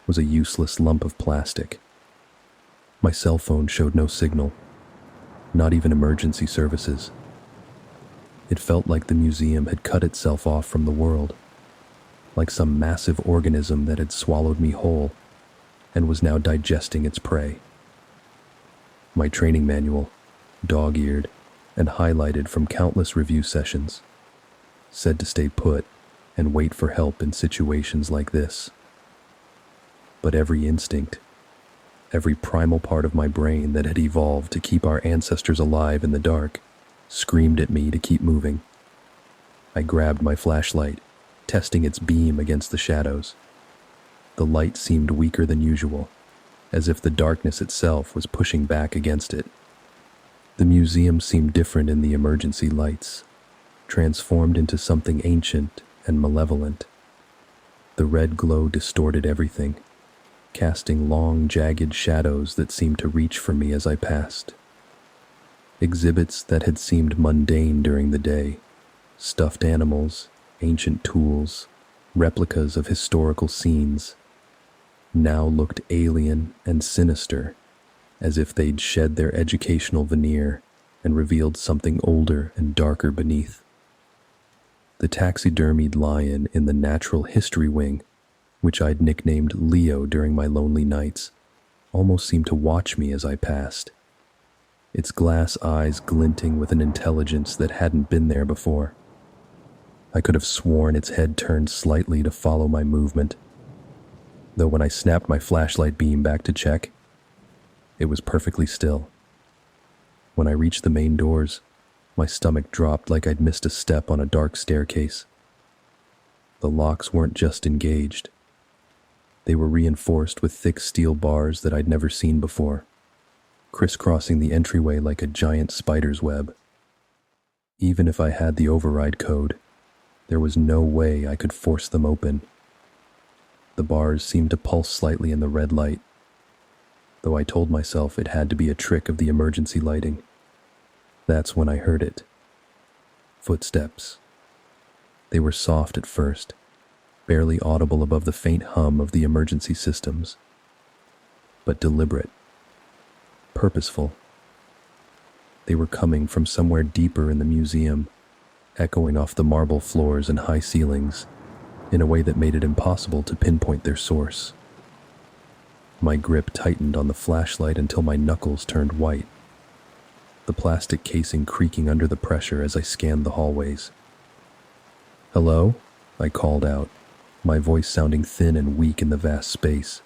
Speaker 1: was a useless lump of plastic. My cell phone showed no signal, not even emergency services. It felt like the museum had cut itself off from the world, like some massive organism that had swallowed me whole and was now digesting its prey. My training manual, dog-eared and highlighted from countless review sessions, said to stay put and wait for help in situations like this. But every instinct, every primal part of my brain that had evolved to keep our ancestors alive in the dark, screamed at me to keep moving. I grabbed my flashlight, testing its beam against the shadows. The light seemed weaker than usual, as if the darkness itself was pushing back against it. The museum seemed different in the emergency lights, transformed into something ancient and malevolent. The red glow distorted everything, casting long, jagged shadows that seemed to reach for me as I passed. Exhibits that had seemed mundane during the day, stuffed animals, ancient tools, replicas of historical scenes, now looked alien and sinister, as if they'd shed their educational veneer and revealed something older and darker beneath. The taxidermied lion in the natural history wing, which I'd nicknamed Leo during my lonely nights, almost seemed to watch me as I passed, its glass eyes glinting with an intelligence that hadn't been there before. I could have sworn its head turned slightly to follow my movement, though when I snapped my flashlight beam back to check, it was perfectly still. When I reached the main doors, my stomach dropped like I'd missed a step on a dark staircase. The locks weren't just engaged. They were reinforced with thick steel bars that I'd never seen before, crisscrossing the entryway like a giant spider's web. Even if I had the override code, there was no way I could force them open. The bars seemed to pulse slightly in the red light, though I told myself it had to be a trick of the emergency lighting. That's when I heard it. Footsteps. They were soft at first, barely audible above the faint hum of the emergency systems, but deliberate, purposeful. They were coming from somewhere deeper in the museum, echoing off the marble floors and high ceilings in a way that made it impossible to pinpoint their source. My grip tightened on the flashlight until my knuckles turned white, the plastic casing creaking under the pressure as I scanned the hallways. "Hello?" I called out, my voice sounding thin and weak in the vast space.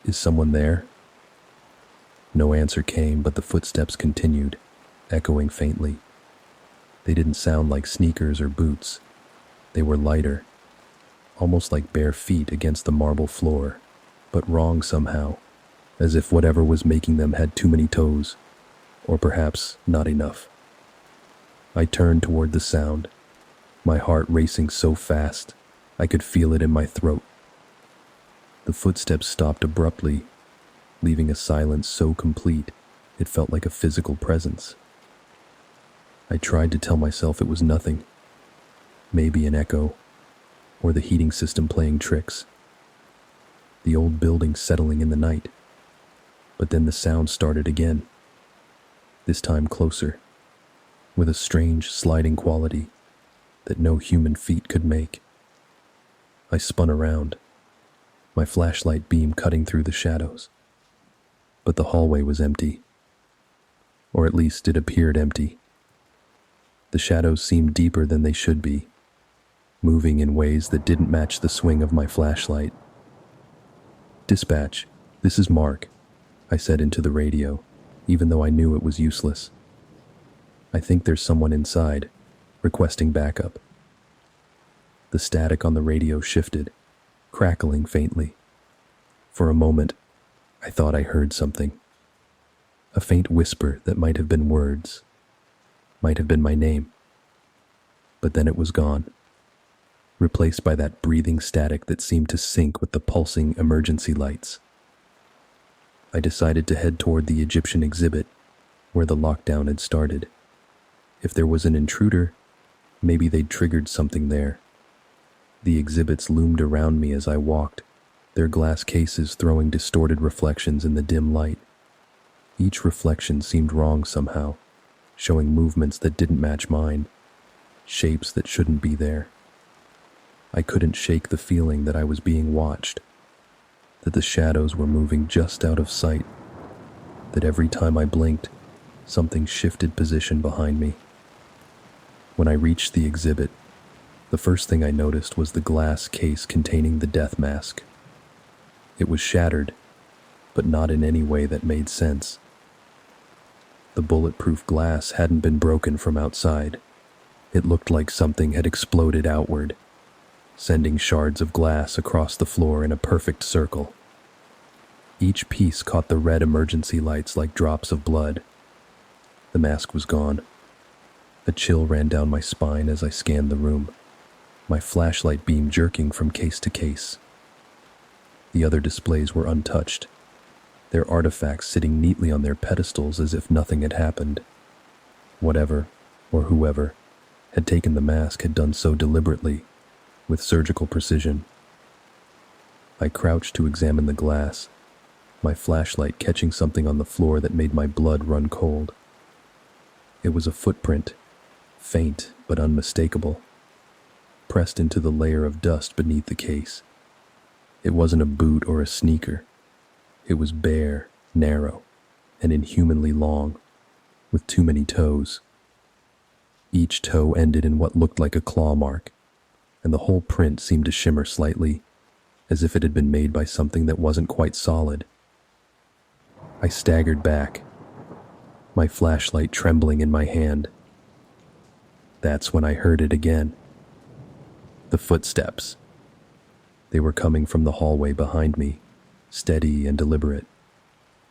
Speaker 1: "Is someone there?" No answer came, but the footsteps continued, echoing faintly. They didn't sound like sneakers or boots. They were lighter, almost like bare feet against the marble floor, but wrong somehow, as if whatever was making them had too many toes, or perhaps not enough. I turned toward the sound, my heart racing so fast I could feel it in my throat. The footsteps stopped abruptly, leaving a silence so complete it felt like a physical presence. I tried to tell myself it was nothing, maybe an echo, or the heating system playing tricks. the old building settling in the night. But then the sound started again, this time closer, with a strange sliding quality that no human feet could make. I spun around, my flashlight beam cutting through the shadows. But the hallway was empty, or at least it appeared empty. The shadows seemed deeper than they should be, moving in ways that didn't match the swing of my flashlight. "Dispatch, this is Mark," I said into the radio, even though I knew it was useless. "I think there's someone inside, requesting backup." The static on the radio shifted, crackling faintly. For a moment, I thought I heard something. A faint whisper that might have been words, might have been my name. But then it was gone, replaced by that breathing static that seemed to sync with the pulsing emergency lights. I decided to head toward the Egyptian exhibit, where the lockdown had started. If there was an intruder, maybe they'd triggered something there. The exhibits loomed around me as I walked, their glass cases throwing distorted reflections in the dim light. Each reflection seemed wrong somehow, showing movements that didn't match mine, shapes that shouldn't be there. I couldn't shake the feeling that I was being watched, that the shadows were moving just out of sight, that every time I blinked, something shifted position behind me. When I reached the exhibit, the first thing I noticed was the glass case containing the death mask. It was shattered, but not in any way that made sense. The bulletproof glass hadn't been broken from outside. It looked like something had exploded outward, sending shards of glass across the floor in a perfect circle. Each piece caught the red emergency lights like drops of blood. The mask was gone. A chill ran down my spine as I scanned the room, my flashlight beam jerking from case to case. The other displays were untouched, their artifacts sitting neatly on their pedestals as if nothing had happened. Whatever, or whoever, had taken the mask had done so deliberately, with surgical precision. I crouched to examine the glass, my flashlight catching something on the floor that made my blood run cold. It was a footprint, faint but unmistakable, pressed into the layer of dust beneath the case. It wasn't a boot or a sneaker. It was bare, narrow, and inhumanly long, with too many toes. Each toe ended in what looked like a claw mark, and the whole print seemed to shimmer slightly, as if it had been made by something that wasn't quite solid. I staggered back, my flashlight trembling in my hand. That's when I heard it again. The footsteps. They were coming from the hallway behind me, steady and deliberate,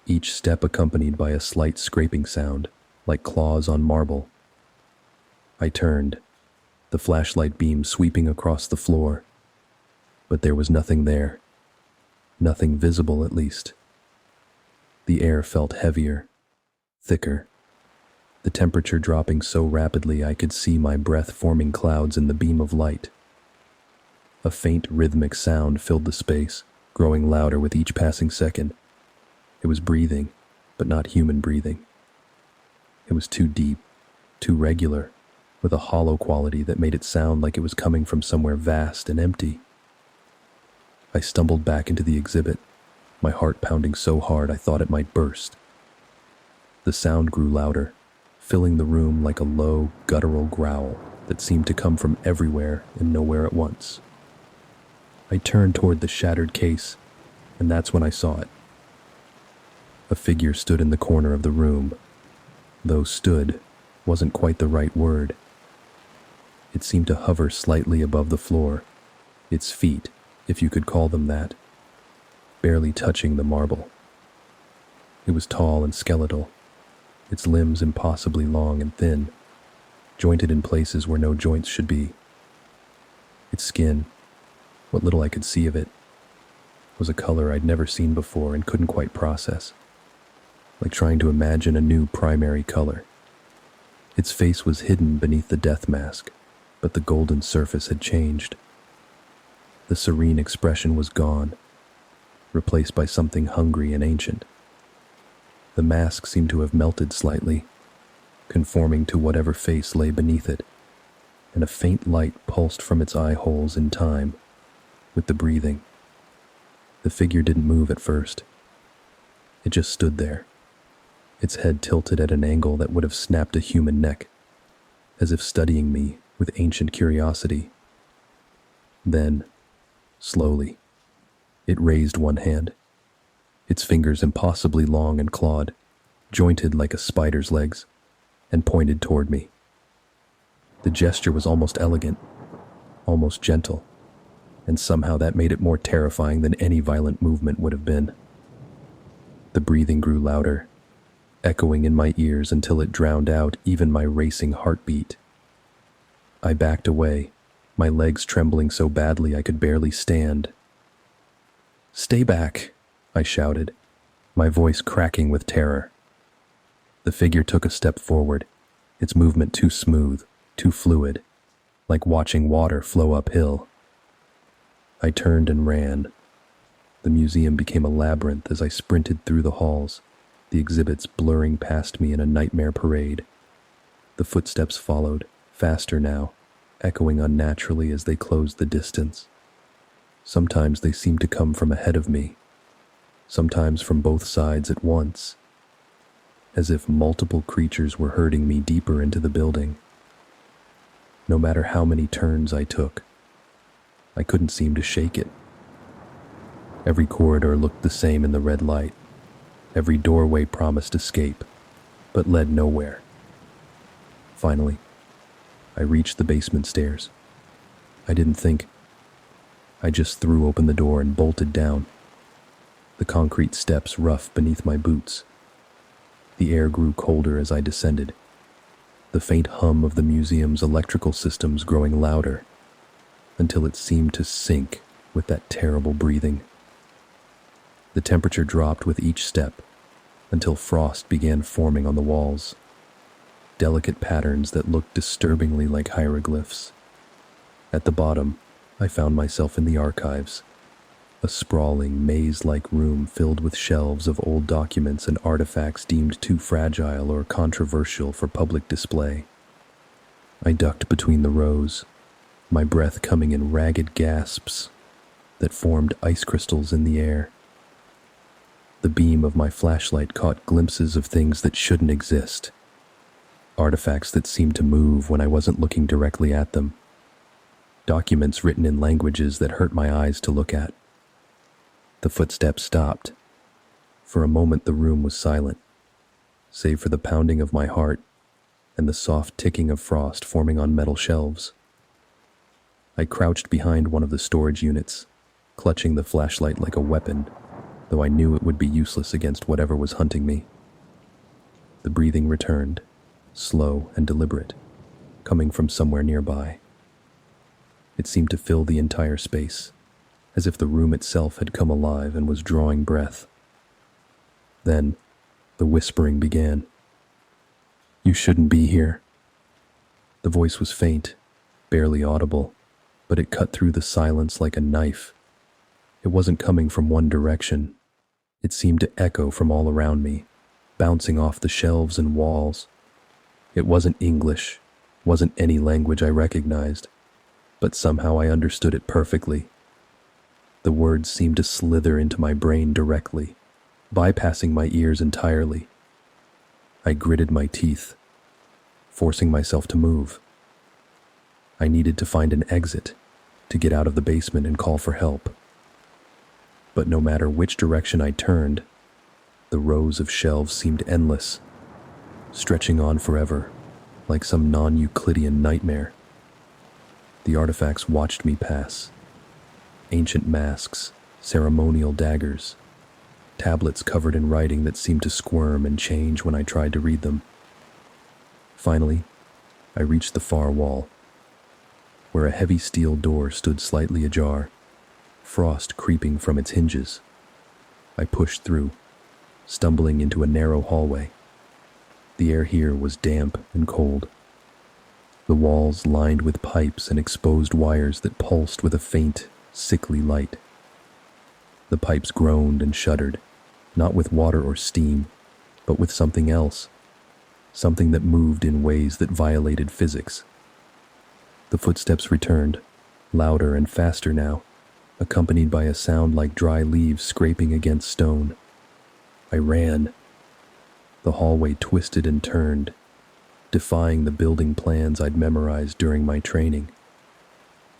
Speaker 1: each step accompanied by a slight scraping sound, like claws on marble. I turned, the flashlight beam sweeping across the floor, but there was nothing there. Nothing visible, at least. The air felt heavier, thicker, the temperature dropping so rapidly I could see my breath forming clouds in the beam of light. A faint rhythmic sound filled the space, growing louder with each passing second. It was breathing, but not human breathing. It was too deep, too regular, with a hollow quality that made it sound like it was coming from somewhere vast and empty. I stumbled back into the exhibit, my heart pounding so hard I thought it might burst. The sound grew louder, filling the room like a low, guttural growl that seemed to come from everywhere and nowhere at once. I turned toward the shattered case, and that's when I saw it. A figure stood in the corner of the room, though stood wasn't quite the right word. It seemed to hover slightly above the floor, its feet, if you could call them that, barely touching the marble. It was tall and skeletal, its limbs impossibly long and thin, jointed in places where no joints should be. Its skin, what little I could see of it, was a color I'd never seen before and couldn't quite process, like trying to imagine a new primary color. Its face was hidden beneath the death mask, but the golden surface had changed. The serene expression was gone, replaced by something hungry and ancient. The mask seemed to have melted slightly, conforming to whatever face lay beneath it, and a faint light pulsed from its eye holes in time with the breathing. The figure didn't move at first. It just stood there, its head tilted at an angle that would have snapped a human neck, as if studying me with ancient curiosity. Then, slowly, it raised one hand, its fingers impossibly long and clawed, jointed like a spider's legs, and pointed toward me. The gesture was almost elegant, almost gentle, and somehow that made it more terrifying than any violent movement would have been. The breathing grew louder, echoing in my ears until it drowned out even my racing heartbeat. I backed away, my legs trembling so badly I could barely stand. "Stay back," I shouted, my voice cracking with terror. The figure took a step forward, its movement too smooth, too fluid, like watching water flow uphill. I turned and ran. The museum became a labyrinth as I sprinted through the halls, the exhibits blurring past me in a nightmare parade. The footsteps followed, faster now, echoing unnaturally as they closed the distance. Sometimes they seemed to come from ahead of me, sometimes from both sides at once, as if multiple creatures were herding me deeper into the building. No matter how many turns I took, I couldn't seem to shake it. Every corridor looked the same in the red light. Every doorway promised escape, but led nowhere. Finally, I reached the basement stairs. I didn't think. I just threw open the door and bolted down, the concrete steps rough beneath my boots. The air grew colder as I descended, the faint hum of the museum's electrical systems growing louder, until it seemed to sync with that terrible breathing. The temperature dropped with each step, until frost began forming on the walls, delicate patterns that looked disturbingly like hieroglyphs. At the bottom, I found myself in the archives, a sprawling, maze-like room filled with shelves of old documents and artifacts deemed too fragile or controversial for public display. I ducked between the rows, my breath coming in ragged gasps that formed ice crystals in the air. The beam of my flashlight caught glimpses of things that shouldn't exist, artifacts that seemed to move when I wasn't looking directly at them, documents written in languages that hurt my eyes to look at. The footsteps stopped. For a moment the room was silent, save for the pounding of my heart and the soft ticking of frost forming on metal shelves. I crouched behind one of the storage units, clutching the flashlight like a weapon, though I knew it would be useless against whatever was hunting me. The breathing returned, slow and deliberate, coming from somewhere nearby. It seemed to fill the entire space, as if the room itself had come alive and was drawing breath. Then, the whispering began. "You shouldn't be here." The voice was faint, barely audible, but it cut through the silence like a knife. It wasn't coming from one direction. It seemed to echo from all around me, bouncing off the shelves and walls. It wasn't English, wasn't any language I recognized, but somehow I understood it perfectly. The words seemed to slither into my brain directly, bypassing my ears entirely. I gritted my teeth, forcing myself to move. I needed to find an exit, to get out of the basement and call for help. But no matter which direction I turned, the rows of shelves seemed endless, stretching on forever, like some non-Euclidean nightmare. The artifacts watched me pass. Ancient masks, ceremonial daggers, tablets covered in writing that seemed to squirm and change when I tried to read them. Finally, I reached the far wall, where a heavy steel door stood slightly ajar, frost creeping from its hinges. I pushed through, stumbling into a narrow hallway. The air here was damp and cold, the walls lined with pipes and exposed wires that pulsed with a faint, sickly light. The pipes groaned and shuddered, not with water or steam, but with something else, something that moved in ways that violated physics. The footsteps returned, louder and faster now, accompanied by a sound like dry leaves scraping against stone. I ran. The hallway twisted and turned, defying the building plans I'd memorized during my training.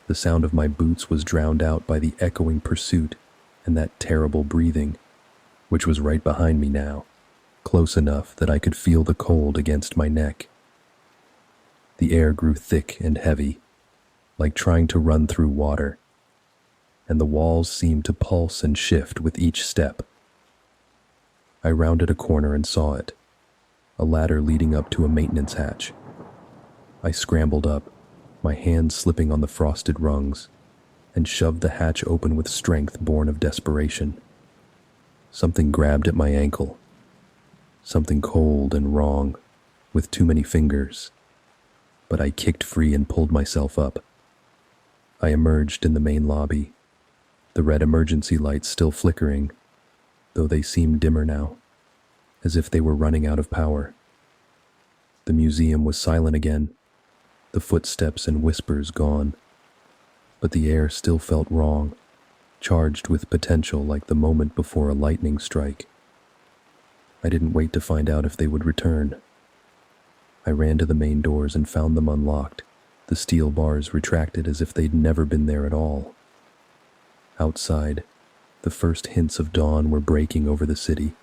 Speaker 1: The sound of my boots was drowned out by the echoing pursuit and that terrible breathing, which was right behind me now, close enough that I could feel the cold against my neck. The air grew thick and heavy, like trying to run through water, and the walls seemed to pulse and shift with each step. I rounded a corner and saw it, a ladder leading up to a maintenance hatch. I scrambled up, my hands slipping on the frosted rungs, and shoved the hatch open with strength born of desperation. Something grabbed at my ankle, something cold and wrong, with too many fingers, but I kicked free and pulled myself up. I emerged in the main lobby, the red emergency lights still flickering, though they seemed dimmer now, as if they were running out of power. The museum was silent again, the footsteps and whispers gone, but the air still felt wrong, charged with potential like the moment before a lightning strike. I didn't wait to find out if they would return. I ran to the main doors and found them unlocked, the steel bars retracted as if they'd never been there at all. Outside, the first hints of dawn were breaking over the city,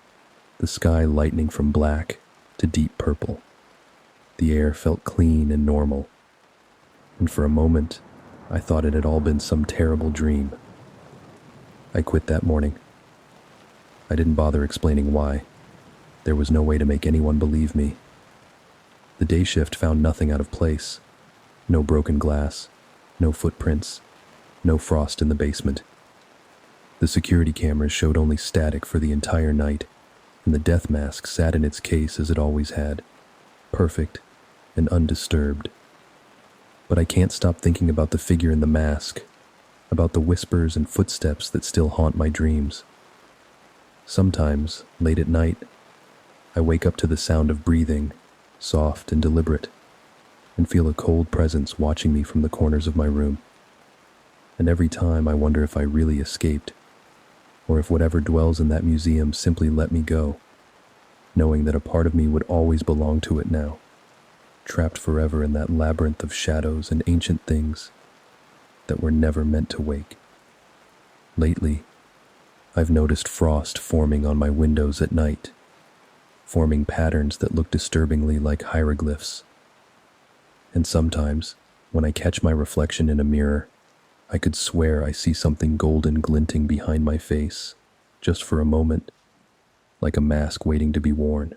Speaker 1: the sky lightening from black to deep purple. The air felt clean and normal, and for a moment, I thought it had all been some terrible dream. I quit that morning. I didn't bother explaining why. There was no way to make anyone believe me. The day shift found nothing out of place. No broken glass, no footprints, no frost in the basement. The security cameras showed only static for the entire night, and the death mask sat in its case as it always had, perfect and undisturbed. But I can't stop thinking about the figure in the mask, about the whispers and footsteps that still haunt my dreams. Sometimes, late at night, I wake up to the sound of breathing, soft and deliberate, and feel a cold presence watching me from the corners of my room. And every time I wonder if I really escaped, or if whatever dwells in that museum simply let me go, knowing that a part of me would always belong to it now, trapped forever in that labyrinth of shadows and ancient things that were never meant to wake. Lately, I've noticed frost forming on my windows at night, forming patterns that look disturbingly like hieroglyphs. And sometimes, when I catch my reflection in a mirror, I could swear I see something golden glinting behind my face, just for a moment, like a mask waiting to be worn.